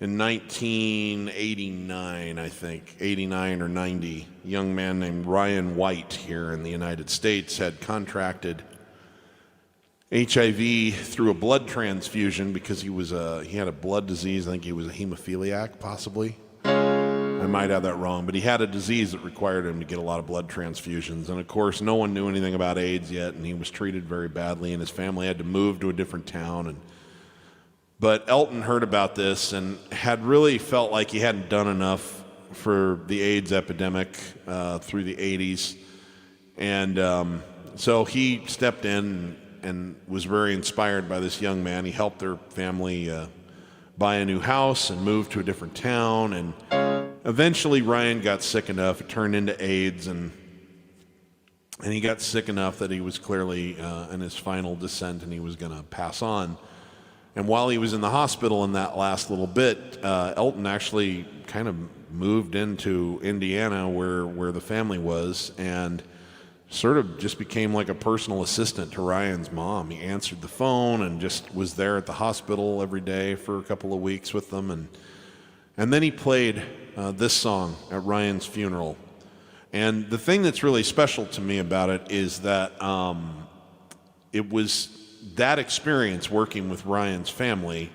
in 1989, I think, 89 or 90, a young man named Ryan White here in the United States had contracted HIV through a blood transfusion because he had a blood disease. I think he was a hemophiliac, possibly. I might have that wrong, but he had a disease that required him to get a lot of blood transfusions. And of course, no one knew anything about AIDS yet, and he was treated very badly, and his family had to move to a different town. But Elton heard about this and had really felt like he hadn't done enough for the AIDS epidemic through the 80s. And so he stepped in and was very inspired by this young man. He helped their family buy a new house and move to a different town. And eventually Ryan got sick enough, it turned into AIDS, and he got sick enough that he was clearly in his final descent and he was going to pass on. And while he was in the hospital in that last little bit, Elton actually kind of moved into Indiana where the family was and sort of just became like a personal assistant to Ryan's mom. He answered the phone and just was there at the hospital every day for a couple of weeks with them. And then he played this song at Ryan's funeral. And the thing that's really special to me about it is that it was that experience working with Ryan's family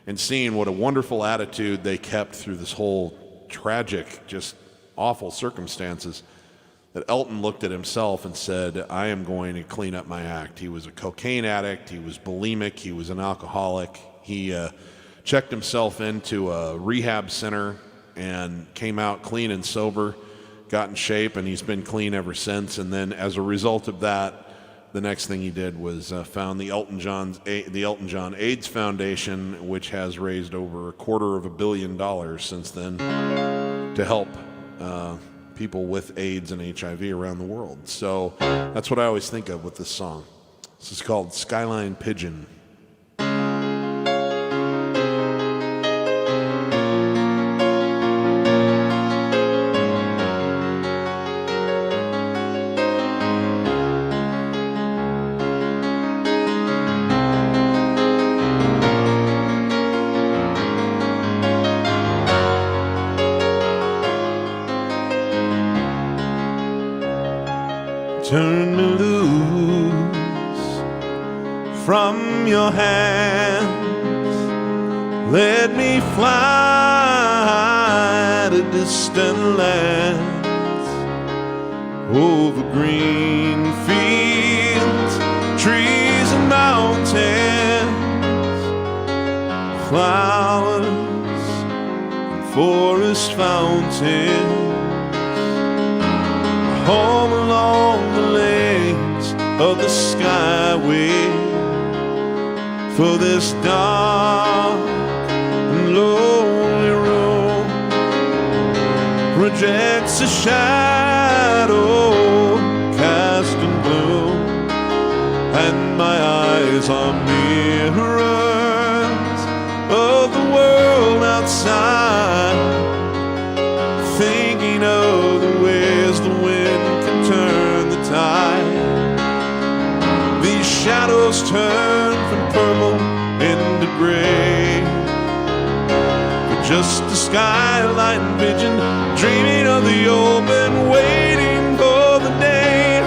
and seeing what a wonderful attitude they kept through this whole tragic, just awful circumstances, that Elton looked at himself and said, I am going to clean up my act. He was a cocaine addict, he was bulimic, he was an alcoholic. He checked himself into a rehab center and came out clean and sober, got in shape, and he's been clean ever since. And then as a result of that, the next thing he did was found the Elton John AIDS Foundation, which has raised over $250 million since then to help people with AIDS and HIV around the world. So that's what I always think of with this song. This is called Skyline Pigeon. Turn me loose from your hands. Let me fly to distant lands, over green fields, trees and mountains, flowers and forest fountains, home along the lanes of the skyway. For this dark and lonely room projects a shadow cast in gloom, and my eyes are mirrors of the world outside, thinking of the ways the wind can turn the tide. These shadows turn from purple into gray, but just a skyline vision, dreaming of the open, waiting for the day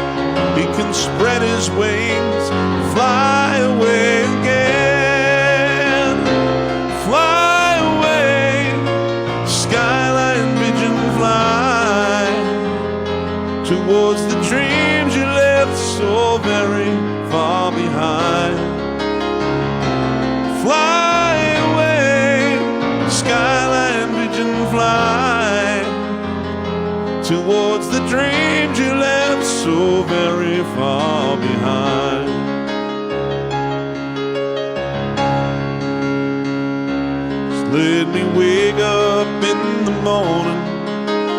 he can spread his wings, fly away again, fly away, skyline vision, fly towards the dreams you left so very far behind. Fly away, skyline vision, fly towards the dreams you left so very far behind. Just let me wake up in the morning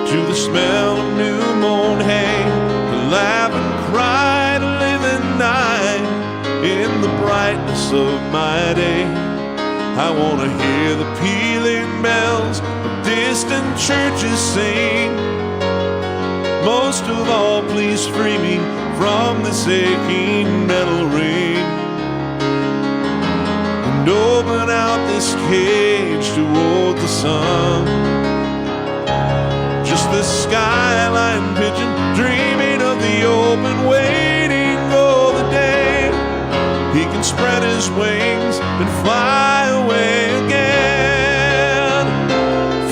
to the smell of new mown hay, to laugh and cry, to live at night in the brightness of my day. I want to hear the pealing bells of distant churches sing. Most of all, please free me from this aching metal ring, and open out this cage toward the sun. Just this skyline pigeon, dreaming of the open, waiting for the day he can spread his wings and fly away again.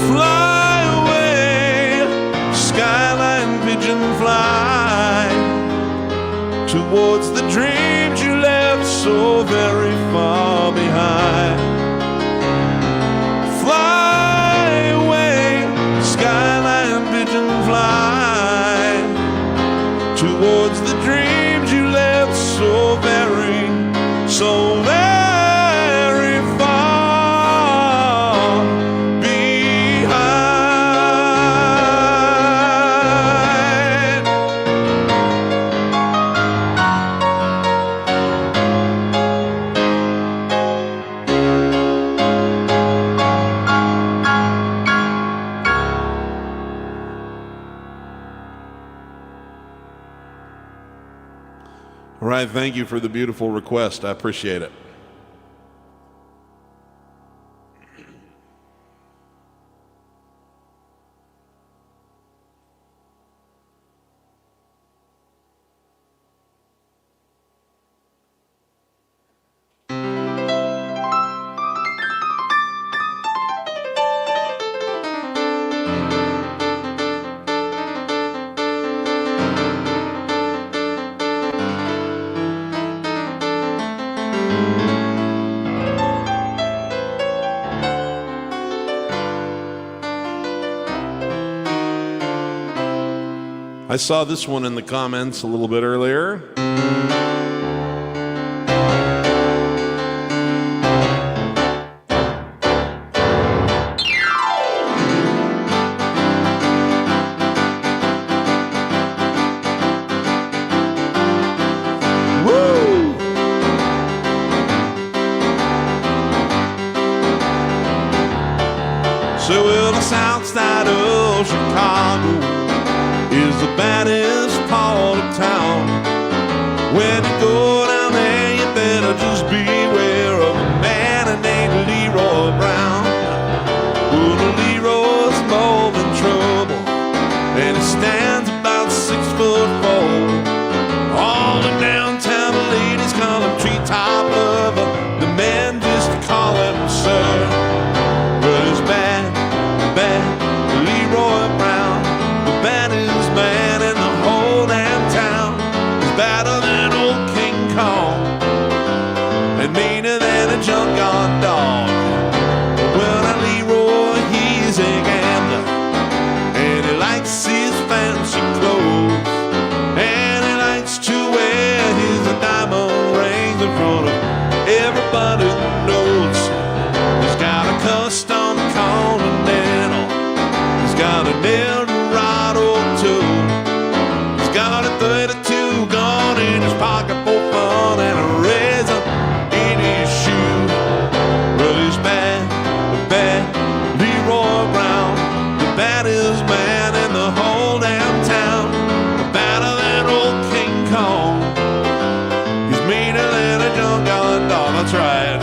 Fly away, skyline pigeon, fly towards the dreams you left so very far behind. Fly away, skyline pigeon, fly towards the dreams you left so very far behind. All right, thank you for the beautiful request. I appreciate it. I saw this one in the comments a little bit earlier. Woo! So well, the south side of Chicago is the baddest part of town. When you go down there, you better just beware of a man named Leroy Brown. Oh, the Leroy's more than trouble, and he stands about 6'4". All the downtown ladies call him treetop lover. The men just call him sir. junkyard dog. Well, now Leroy, he's a gambler, and he likes his fancy clothes, and he likes to wear his diamond rings in front of everybody who knows. He's got a custom Continental, he's got an Eldorado too, he's got a 32 gun in his pocket for fun and a razor in his shoe. Well, he's bad, bad Leroy Brown, the baddest man in the whole damn town, badder than old King Kong. He's meaner than a junkyard dog, that's right.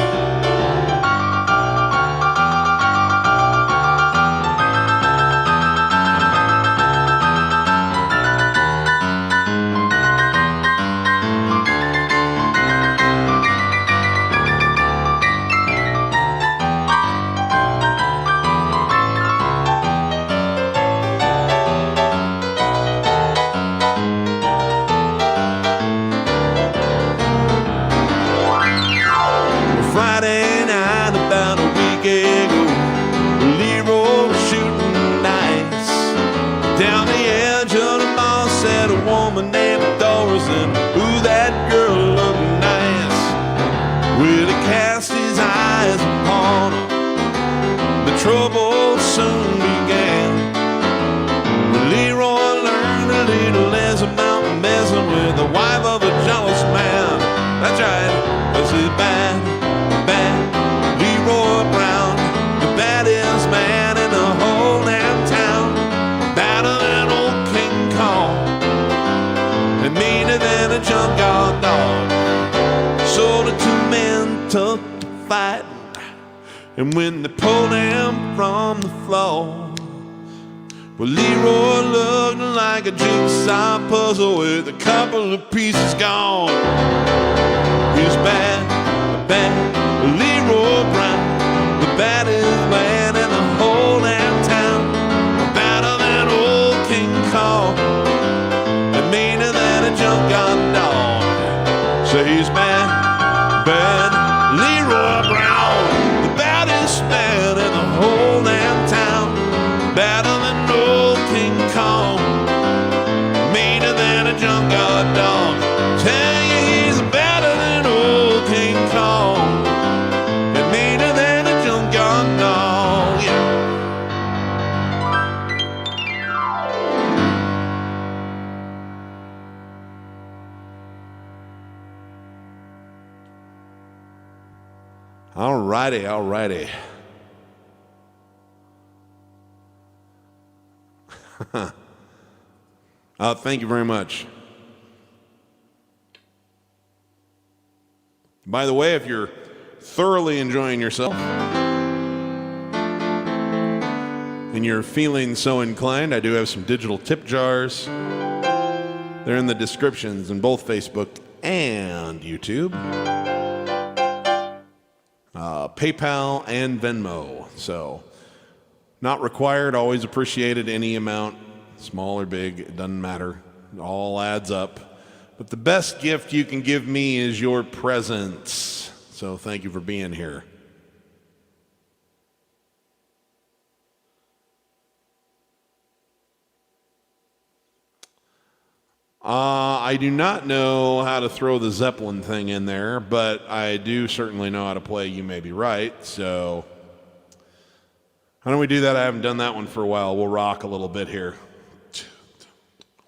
Friday night about a week ago, Leroy was shooting dice. Down the edge of the mall sat a woman named Doris, and ooh, that girl looked nice. Well, he cast his eyes upon her, the trouble soon began. Well, Leroy learned a little less about messing with the wife of a jealous man. That's right, this is bad. Leroy Brown, the baddest man in the whole damn town, badder than old King Kong, and meaner than a junkyard dog. So the two men took to fighting, and when they pulled him from the floor, well, Leroy looked like a jigsaw puzzle with a couple of pieces gone. He's bad, bad Leroy Brown, the baddest man in the whole damn town, badder than old King Kong, and meaner than a junkyard dog. So he's bad, bad Leroy Brown, the baddest man in the whole damn town, badder than old King Kong, meaner than a junkyard dog. Tell you he's better than old King Kong, meaner than a junkyard dog, yeah. Alrighty, alrighty. Thank you very much. By the way, if you're thoroughly enjoying yourself and you're feeling so inclined, I do have some digital tip jars. They're in the descriptions in both Facebook and YouTube. PayPal and Venmo. So not required, always appreciated, any amount, small or big, it doesn't matter. It all adds up. But the best gift you can give me is your presence. So thank you for being here. I do not know how to throw the Zeppelin thing in there, but I do certainly know how to play You May Be Right. So how do we do that? I haven't done that one for a while. We'll rock a little bit here.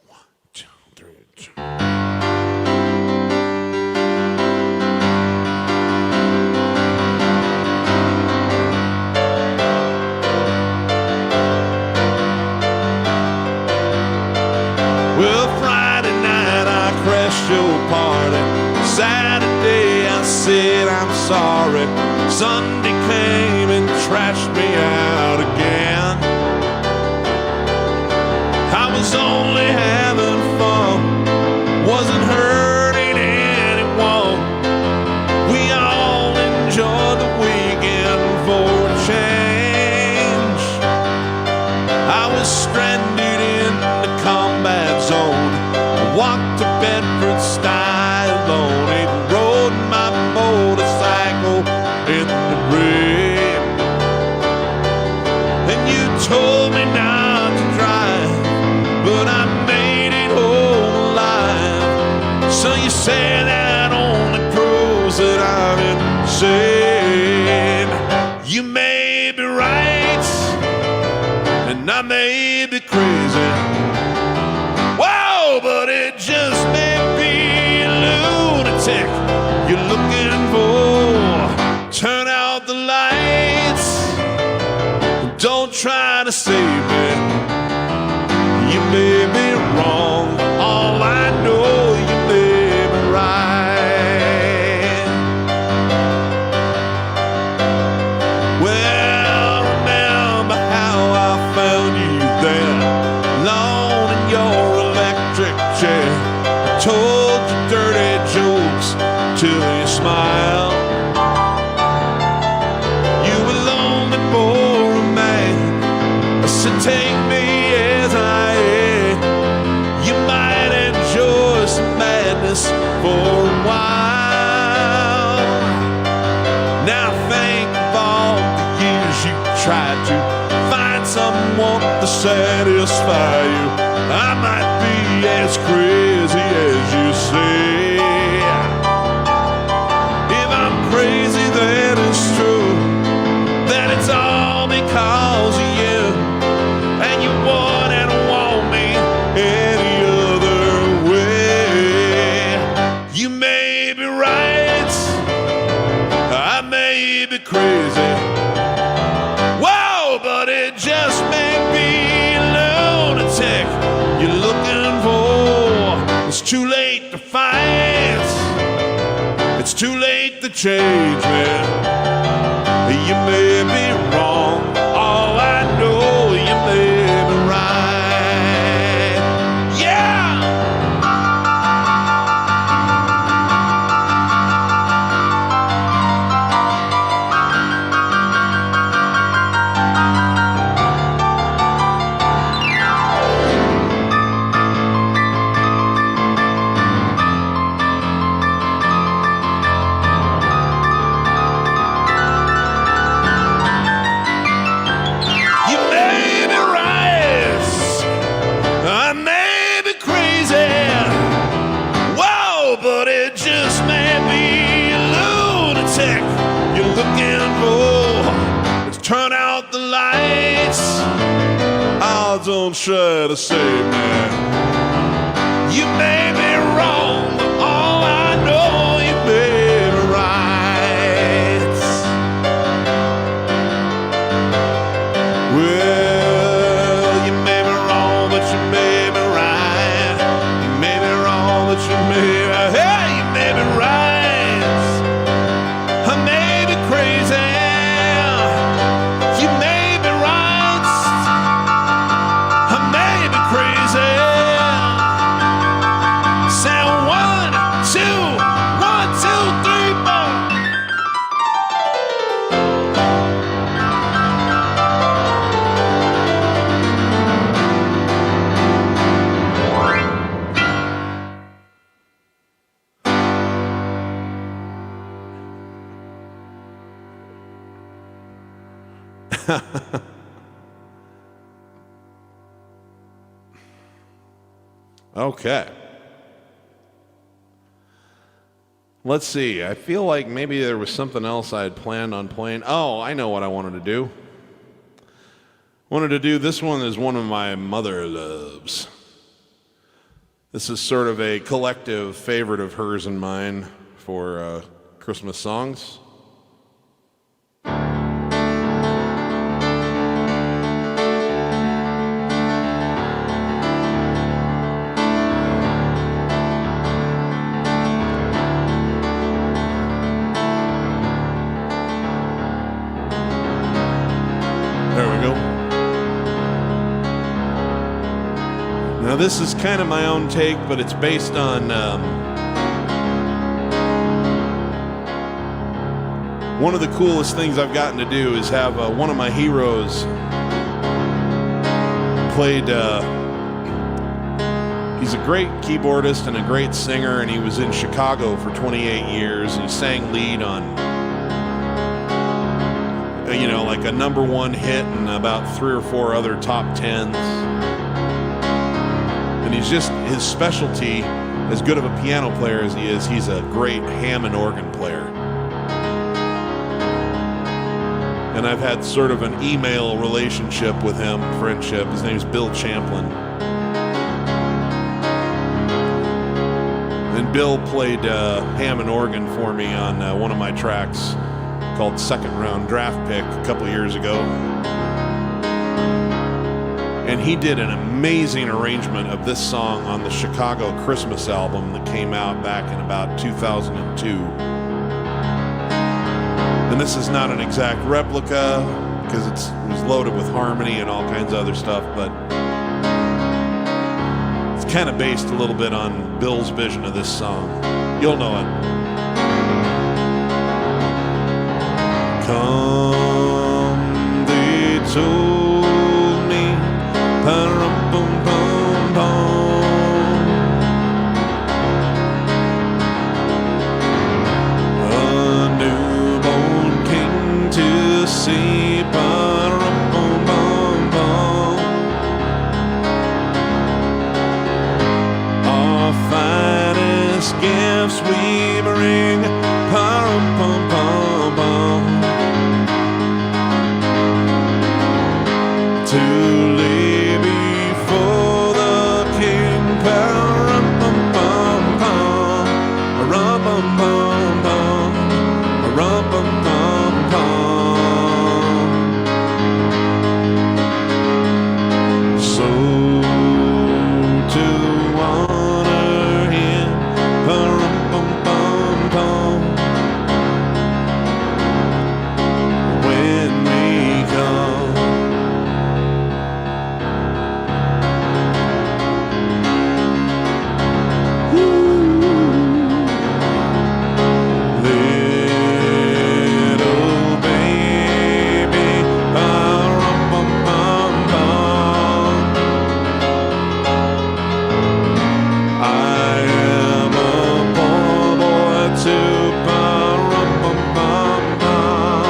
1, 2, 3, 2. Well, Friday night I crashed your party. Saturday I said I'm sorry. Sunday came and trashed me out again. I was only having fun, wasn't hurting anyone. We all enjoyed the weekend for a change. I was stranded in the combat zone. I walked to Bedford style alone. It rode my motorcycle I may be crazy. Wow, but it just may be a lunatic you're looking for. Turn out the lights. Don't try to save me. You may be wrong. All I know, you may be right. Well, remember how I found you there, alone in your electric chair. I told you dirty jokes till you smiled. You were lonely for a man, so take me as I am. You might enjoy some madness for a while. Now think of all the years you tried to find someone to satisfy you. I might be as crazy as you say. If I'm crazy, then it's true, that it's all because of you, and you wouldn't want me any other way. You may be right, I may be crazy. Wow, but it just may be a lunatic you're looking for. It's too late to fight. It's too late to change me. You may be wrong. All I know, you may be right. Yeah! You may be right. I may be crazy. Wow, but it just may be a lunatic you're looking for. Let's turn out the lights. Oh, don't try to save me. You may be wrong, but all I know, you may be right. Well, you may be wrong, but you may be right. You may be wrong, but you may be right. Hey, you may be right. I may be crazy. You may be right. I may be crazy. Sound 1, 2, 1, 2, 3, 4. Okay. Let's see. I feel like maybe there was something else I had planned on playing. Oh, I know what I wanted to do. Wanted to do this one is one of my mother loves. This is sort of a collective favorite of hers and mine for Christmas songs. There we go. Now this is kind of my own take, but it's based on one of the coolest things I've gotten to do is have one of my heroes played. He's a great keyboardist and a great singer, and he was in Chicago for 28 years. He sang lead on, like a #1 hit and about 3 or 4 other top 10s. And he's just, his specialty, as good of a piano player as he is, he's a great Hammond organ player. And and I've had sort of an email relationship with him, friendship. His name's Bill Champlin. And Bill played Hammond organ for me on one of my tracks called Second Round Draft Pick a couple years ago. And he did an amazing arrangement of this song on the Chicago Christmas album that came out back in about 2002. And this is not an exact replica because it was loaded with harmony and all kinds of other stuff, but it's kind of based a little bit on Bill's vision of this song. You'll know it. Come, they told me, pa-rum-bum-bum-bum, a newborn king to see, pa-rum-bum-bum-bum, our finest gifts we bring, pa-rum-bum-bum-bum, to lay before the king, pa-rum-bum-bum-bum, rum-bum-bum-bum, rum-bum-bum-bum. So to honor him, pa-rum-bum-bum-bum, when we come. Little baby, pa-rum-bum-bum-bum, I am a poor boy too, pa-rum-bum-bum-bum,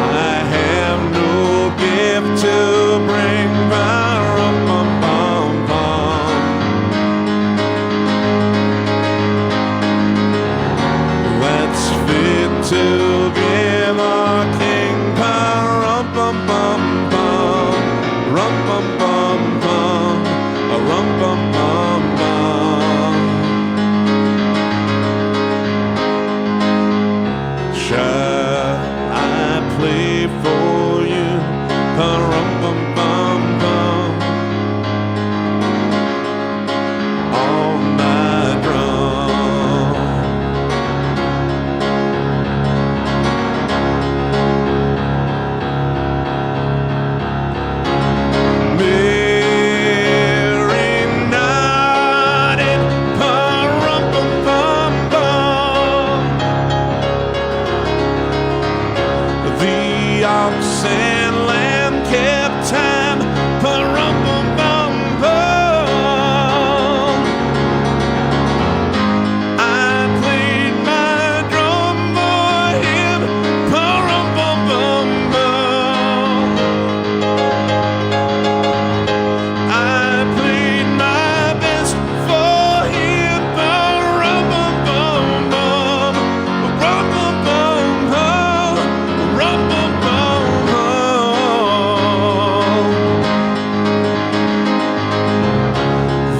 I have no gift to bring, pa-rum-bum-bum-bum, that's fit to give our king, pa-rum-bum-bum-bum, rum-bum-bum-bum, a rum-bum-bum-bum. Shall I play for you, pa-rum-bum-bum-bum, on my drum? Mary nodded, pa-rum-bum-bum-bum, the ox and lamb kept time, pa-rum-bum-bum-bum, I played my drum for him, pa-rum-bum-bum-bum, I played my best for him, pa-rum-bum-bum-bum, rum-bum-bum-bum, rum-bum-bum-bum.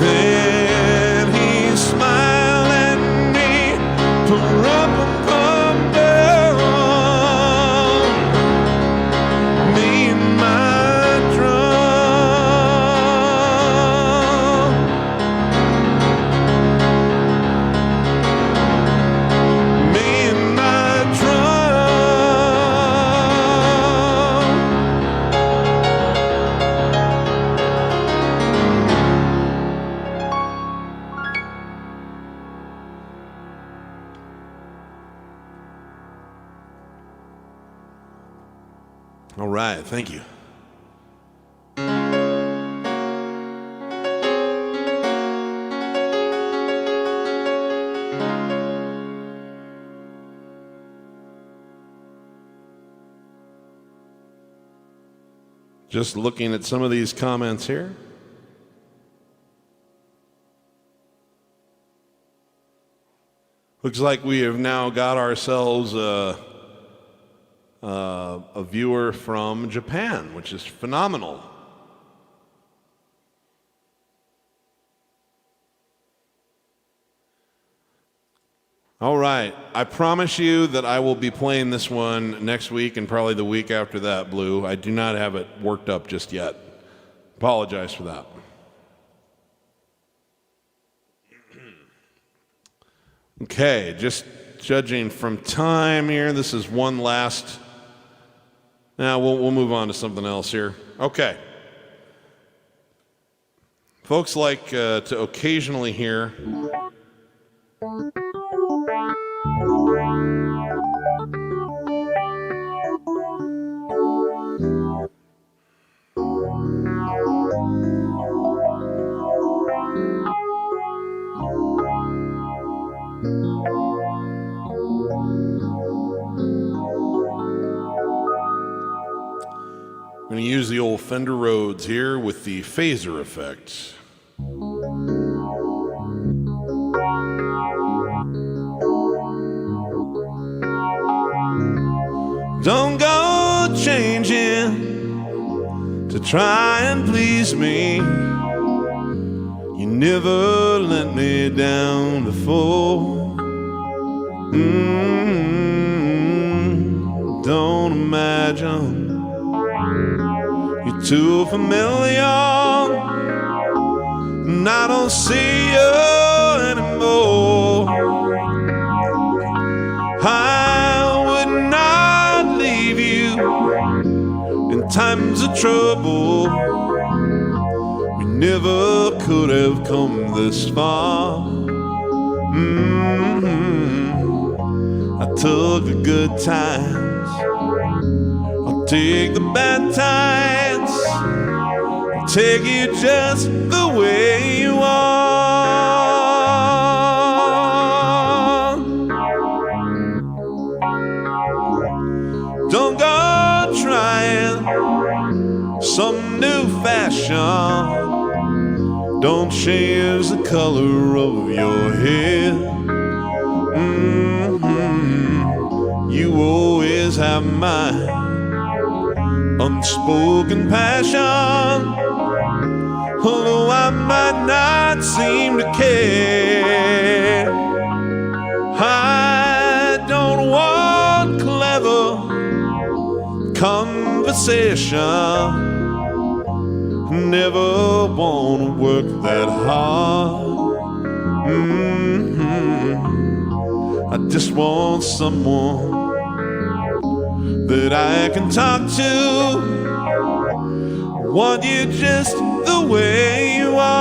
Then he smiled at me, pa-rum-bum-bum-bum, me and my drum, me and my drum. All right, thank you. Just looking at some of these comments here. Looks like we have now got ourselves a viewer from Japan, which is phenomenal. All right, I promise you that I will be playing this one next week and probably the week after that, Blue. I do not have it worked up just yet. Apologize for that. Okay, just judging from time here, this is one last. Now we'll move on to something else here. Okay. Folks like to occasionally hear. I'm going to use the old Fender Rhodes here with the phaser effect. Don't go changing to try and please me. You never let me down before. Don't imagine you're too familiar, and I don't see you anymore. I would not leave you in times of trouble. We never could have come this far. I took the good times, I'll take the bad times, I'll take you just the way you are. Don't go trying some new fashion. Don't change the color of your hair. You always have my unspoken passion, although I might not seem to care. I don't want clever conversation, never want to work that hard. I just want someone that I can talk to. I want you just the way you are.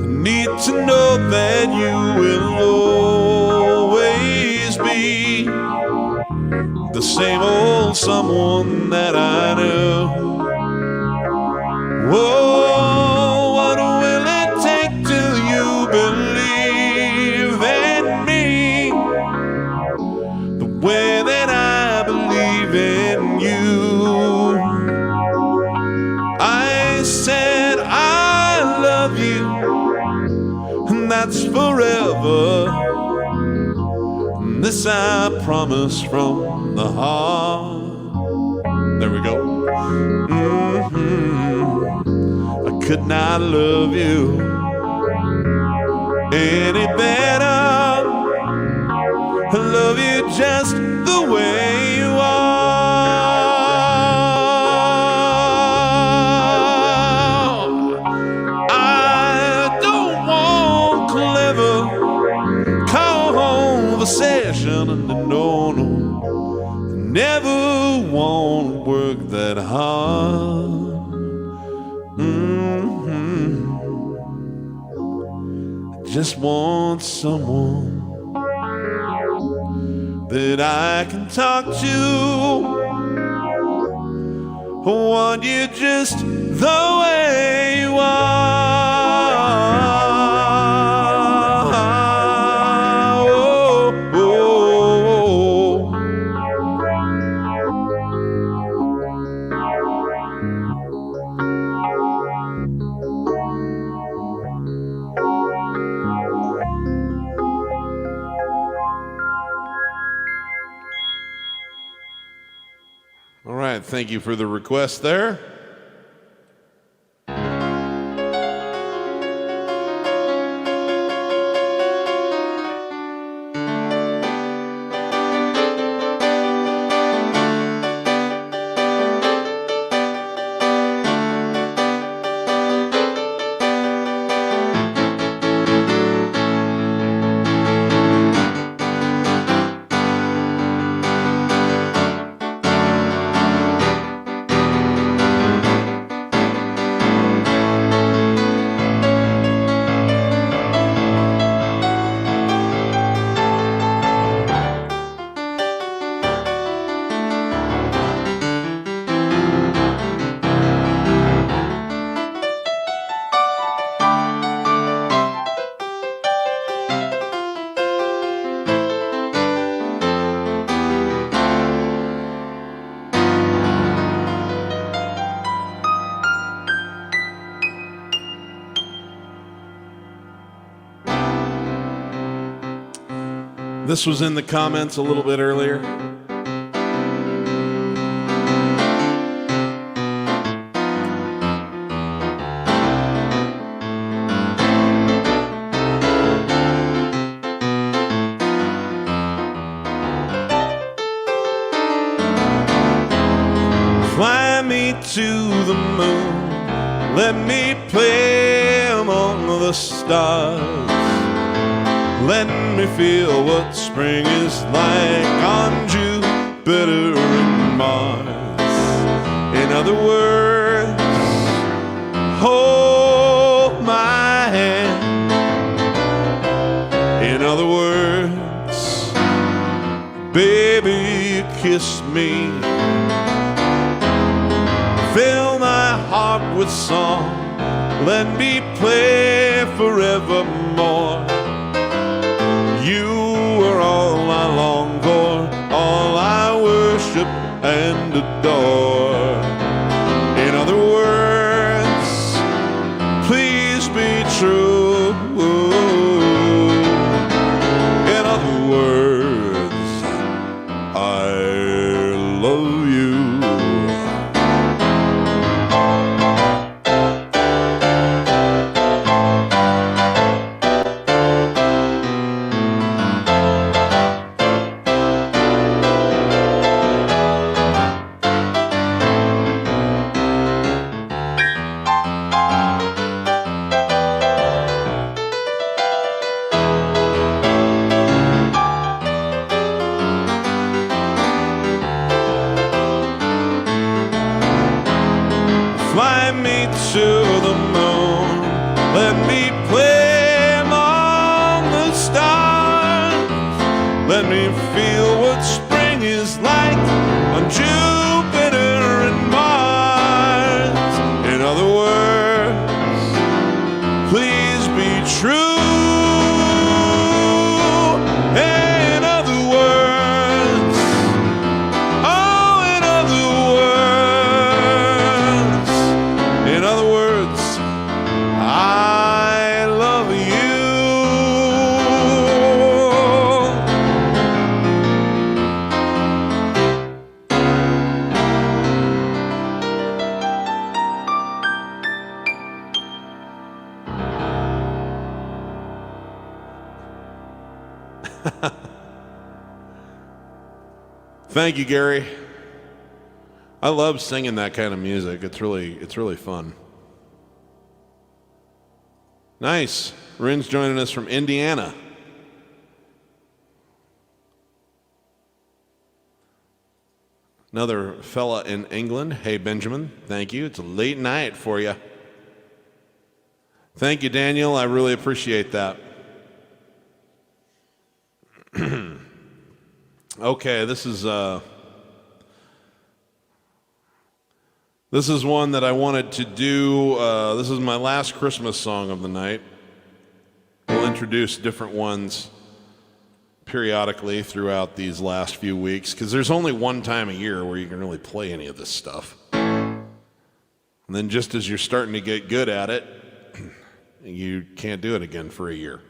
I need to know that you will always be the same old someone that I know. Whoa, what will it take till you believe in me the way that I believe in you? I said I love you, and that's forever, and this I promise from the heart. There we go. I could not love you any better. I love you just the way you are. I don't want clever conversation, and no, never want to work that hard. Just want someone that I can talk to. I want you just the way you are. Oh, oh, oh. All right, thank you for the request there. This was in the comments a little bit earlier. Fly me to the moon, let me play among the stars. Let me feel what spring is like on Jupiter and Mars. In other words, hold my hand. In other words, baby, kiss me. Fill my heart with song, let me play forevermore. You are all I long for, all I worship and adore. In other words, please be true. In other words, I love you. Fly me to the moon, let me play among the stars. Let me feel what spring is like on Jupiter and Mars. In other words, please be true. In other words, oh, in other words. In other words, I love you. Thank you, Gary. I love singing that kind of music. It's really fun. Nice. Rin's joining us from Indiana. Another fella in England. Hey, Benjamin. Thank you. It's a late night for you. Thank you, Daniel. I really appreciate that. Okay, this is one that I wanted to do. This is my last Christmas song of the night. We'll introduce different ones periodically throughout these last few weeks, because there's only one time a year where you can really play any of this stuff. And then just as you're starting to get good at it, you can't do it again for a year.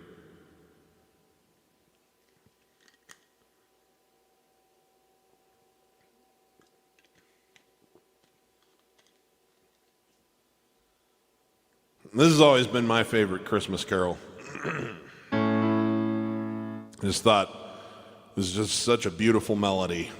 This has always been my favorite Christmas carol. I just thought it was just such a beautiful melody.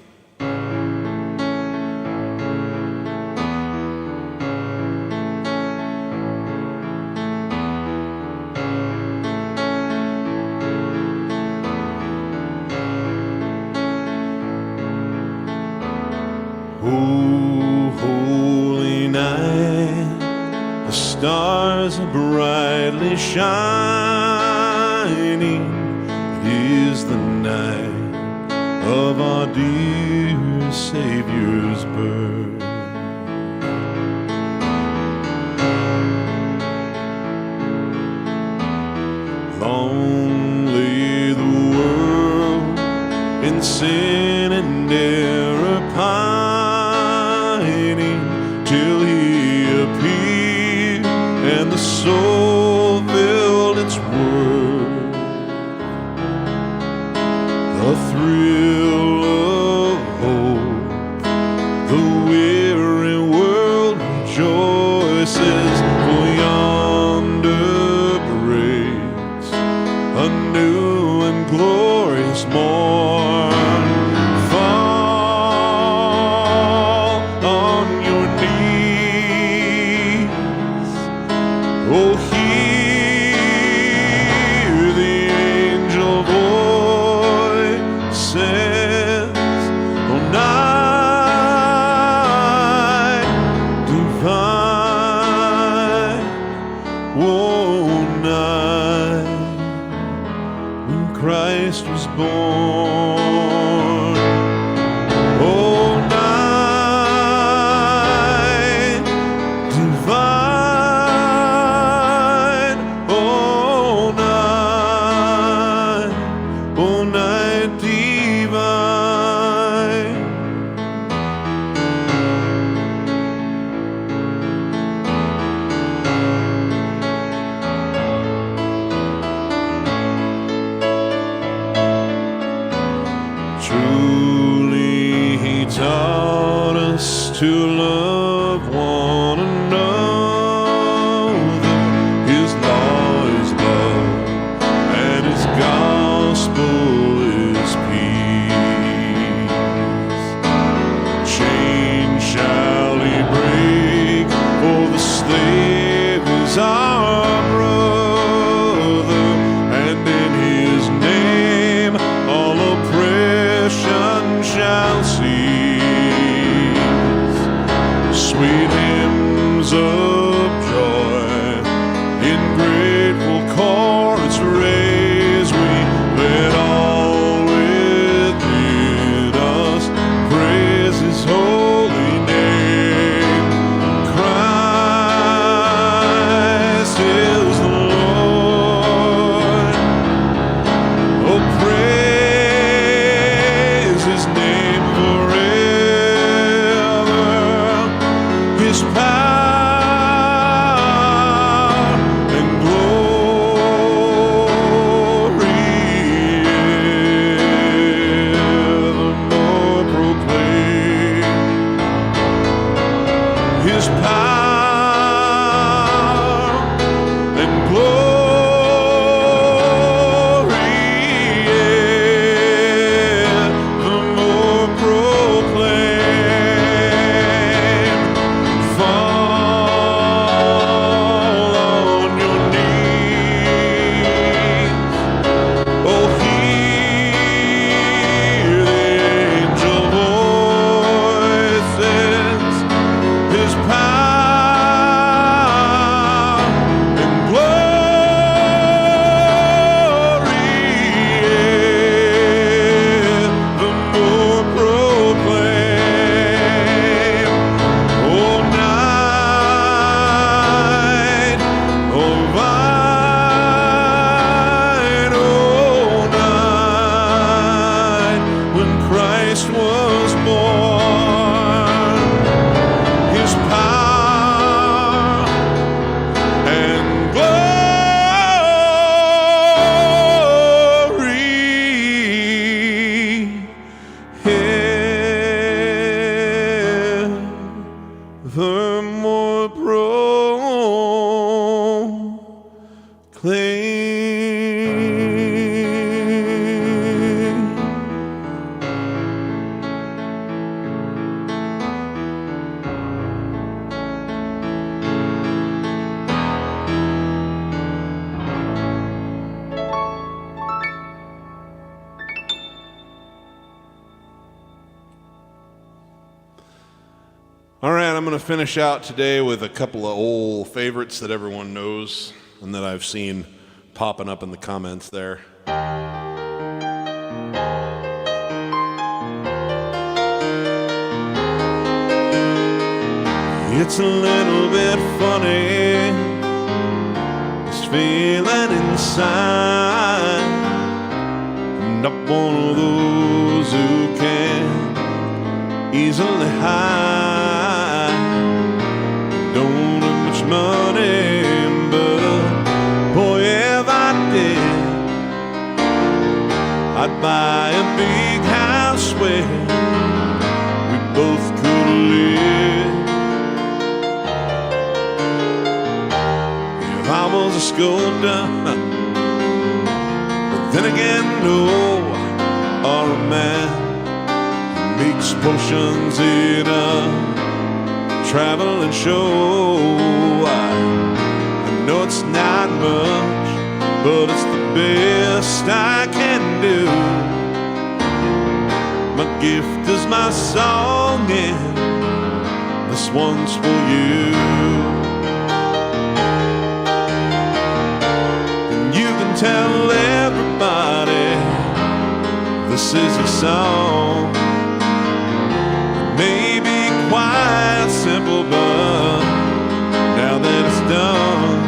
Oh, holy night, the stars are brightly shining. It is the night of our dear Savior's birth. Long lay the world in sin and error pining, till he appeared and the soul filled its worth. The thrill of hope, the weary world rejoices, for yonder breaks a new and glorious morn. Fall on your knees, oh, hear the angel voices, oh, night divine, oh, night when Christ was born. Oh, night divine, oh, night divine. Truly he taught us to love one another. His law is love and his gospel is peace. Chains shall he break, for the slave is our brother, and in his name all oppression shall cease. Sweet hymns of joy in grateful chorus raise we, let all within us praise his holy name. Christ is the Lord, oh, praise his name forever. His power and glory evermore proclaim. His power and glory evermore proclaim. Fall on your knees, oh, hear the angel voices. His power and glory evermore proclaim. Oh, night, oh, night, oh, night, when Christ was born. His power and glory evermore proclaim. I'm going to finish out today with a couple of old favorites that everyone knows and that I've seen popping up in the comments there. It's a little bit funny, this feeling inside. I'm not one of those who can easily hide. Don't have much money, but boy, if I did, I'd buy a big house where we both could live. If I was a sculptor, but then again, no, or a man makes potions in a traveling show. I know it's not much, but it's the best I can do. My gift is my song, and this one's for you. And you can tell everybody this is your song. Maybe quite simple, but now that it's done,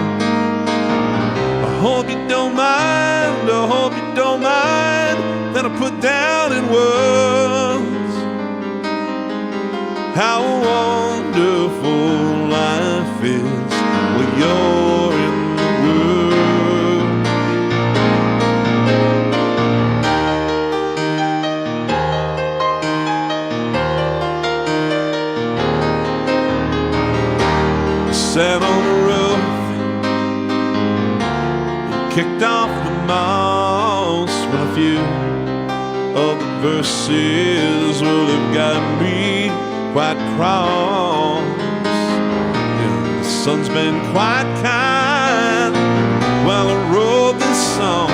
I hope you don't mind, I hope you don't mind that I put down in words how wonderful life is when you're in the world. Sat on the roof, kicked off the moss when a few of the verses, well, have got me quite cross. Yeah, the sun's been quite kind while I wrote this song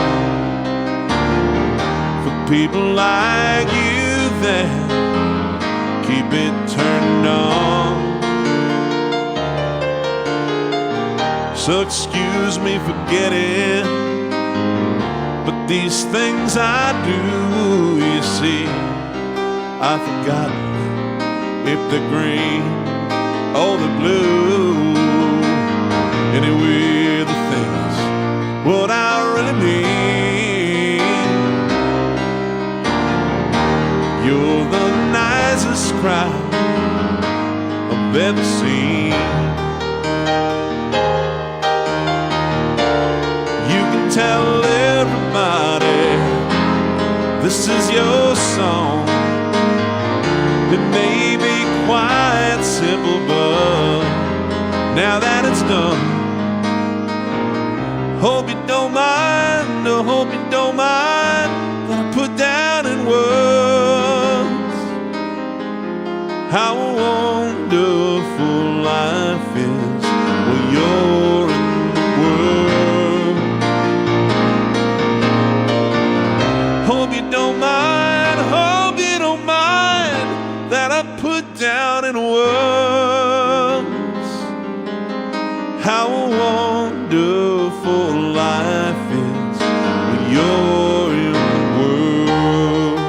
for people like you that keep it turned on. So excuse me for getting, but these things I do, you see, I've forgotten if they're green or they're blue. Anyway, the things, what I really mean, you're the nicest crowd I've ever seen. Tell everybody this is your song. It may be quite simple, but now that it's done, hope you don't mind, I hope you don't mind that I put down in words how wonderful life is when you're in the world. Hope you don't mind that I put down in words how wonderful life is when you're in the world.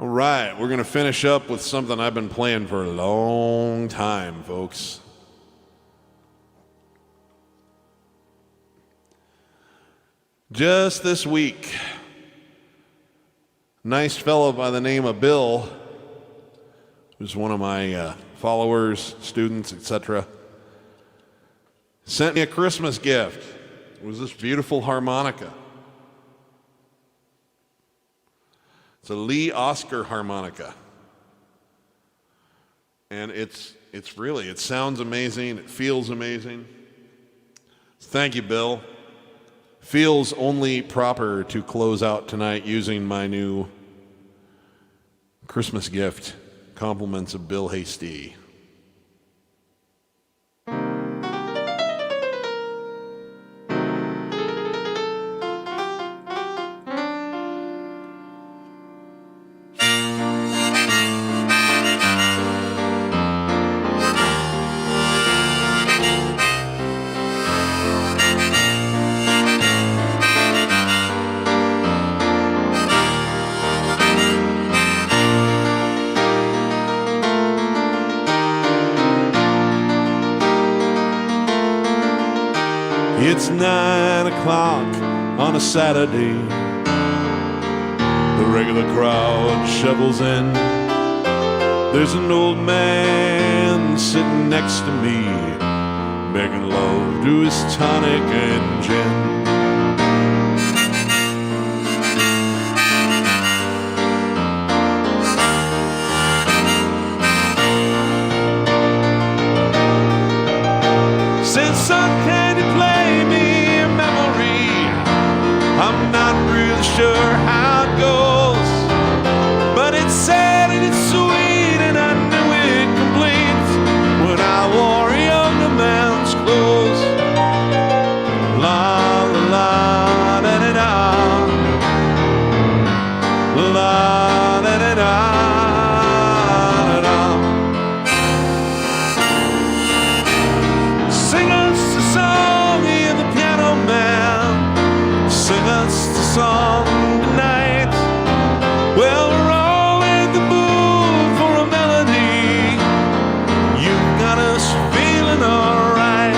All right, we're going to finish up with something I've been playing for a long time, folks. Just this week, a nice fellow by the name of Bill, who's one of my followers, students, etc., sent me a Christmas gift. It was this beautiful harmonica. It's a Lee Oscar harmonica. And it sounds amazing, it feels amazing. Thank you, Bill. Feels only proper to close out tonight using my new Christmas gift Compliments of Bill Hasty. It's 9 o'clock on a Saturday. The regular crowd shovels in. There's an old man sitting next to me, making love to his tonic and gin. Said, son, can you play me a memory? I'm not really sure how it goes, but it's sad and it's sweet, and I knew it complete when I wore a younger man's clothes. La la la da da da, la da da da. Sing us a song, hear the piano man. Sing us the song tonight. Well, we're all in the mood for a melody. You've got us feeling alright.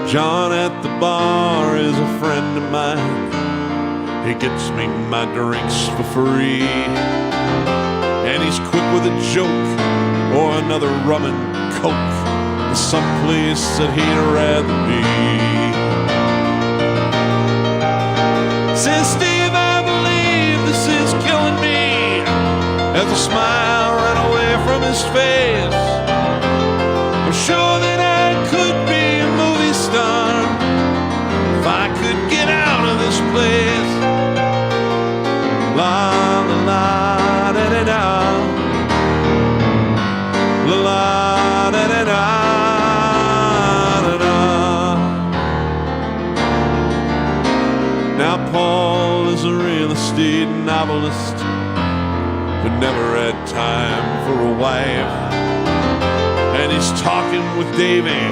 John at the bar is a friend of mine. He gets me my drinks for free, and he's quick with a joke or another rum and coke, someplace that he'd rather be. Says, Steve, I believe this is killing me, as a smile ran away from his face. I'm sure that I could be a movie star if I could get out of this place. La la la da da da, la la da da da da. Now Paul is a real estate novelist who never had time for a wife, and he's talking with Davy,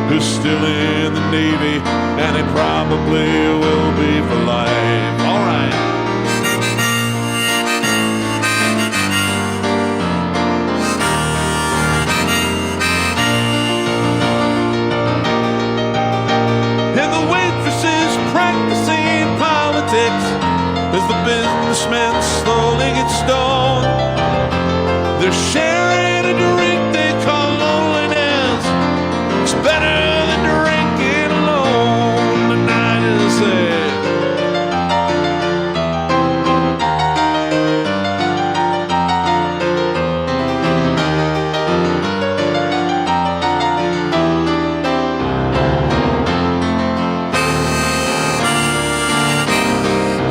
who's still in the Navy, and he probably will be for life. All right. And the waitress is practicing politics as the businessmen slowly get stoned. They're sharing a drink they call loneliness. It's better than drinking alone. The night is sad.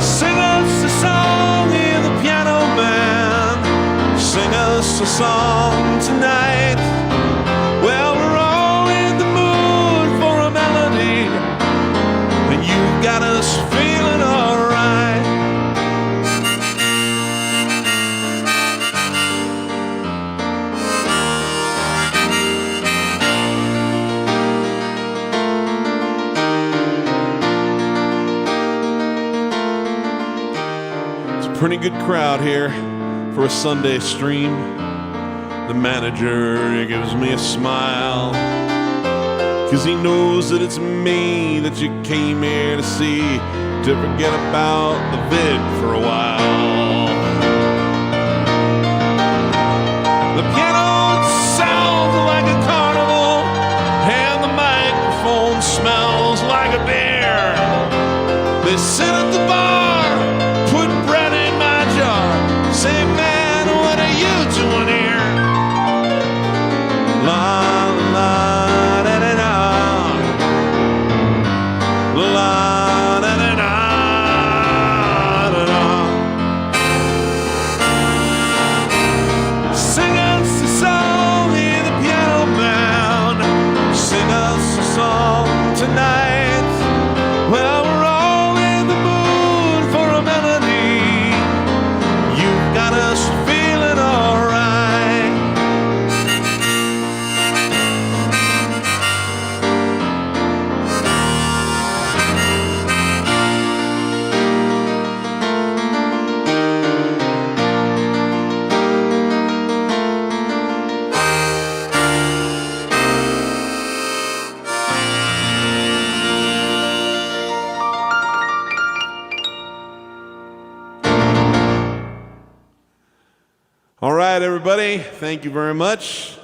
Sing us a song, hear the piano man. Sing us a song tonight. Well, we're all in the mood for a melody, and you've got us feeling alright. It's a pretty good crowd here for a Sunday stream. The manager, he gives me a smile, 'cause he knows that it's me that you came here to see, to forget about the vid for a while. The piano sounds like a carnival, and the microphone smells like a beer. They sit at the bar, put bread in my jar, say, man, what are you doing All right, everybody. Thank you very much.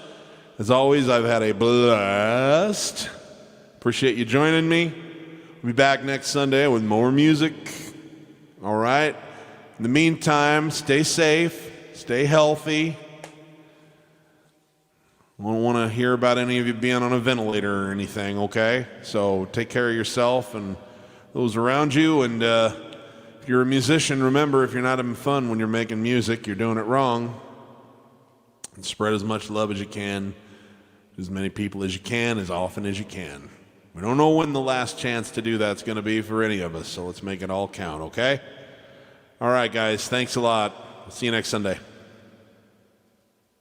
As always, I've had a blast. Appreciate you joining me. We'll be back next Sunday with more music. All right. In the meantime, stay safe, stay healthy. I don't want to hear about any of you being on a ventilator or anything, okay? So take care of yourself and those around you. And if you're a musician, remember, if you're not having fun when you're making music, you're doing it wrong. And spread as much love as you can, as many people as you can, as often as you can. We don't know when the last chance to do that's going to be for any of us, so let's make it all count, okay? All right, guys, thanks a lot. See you next Sunday.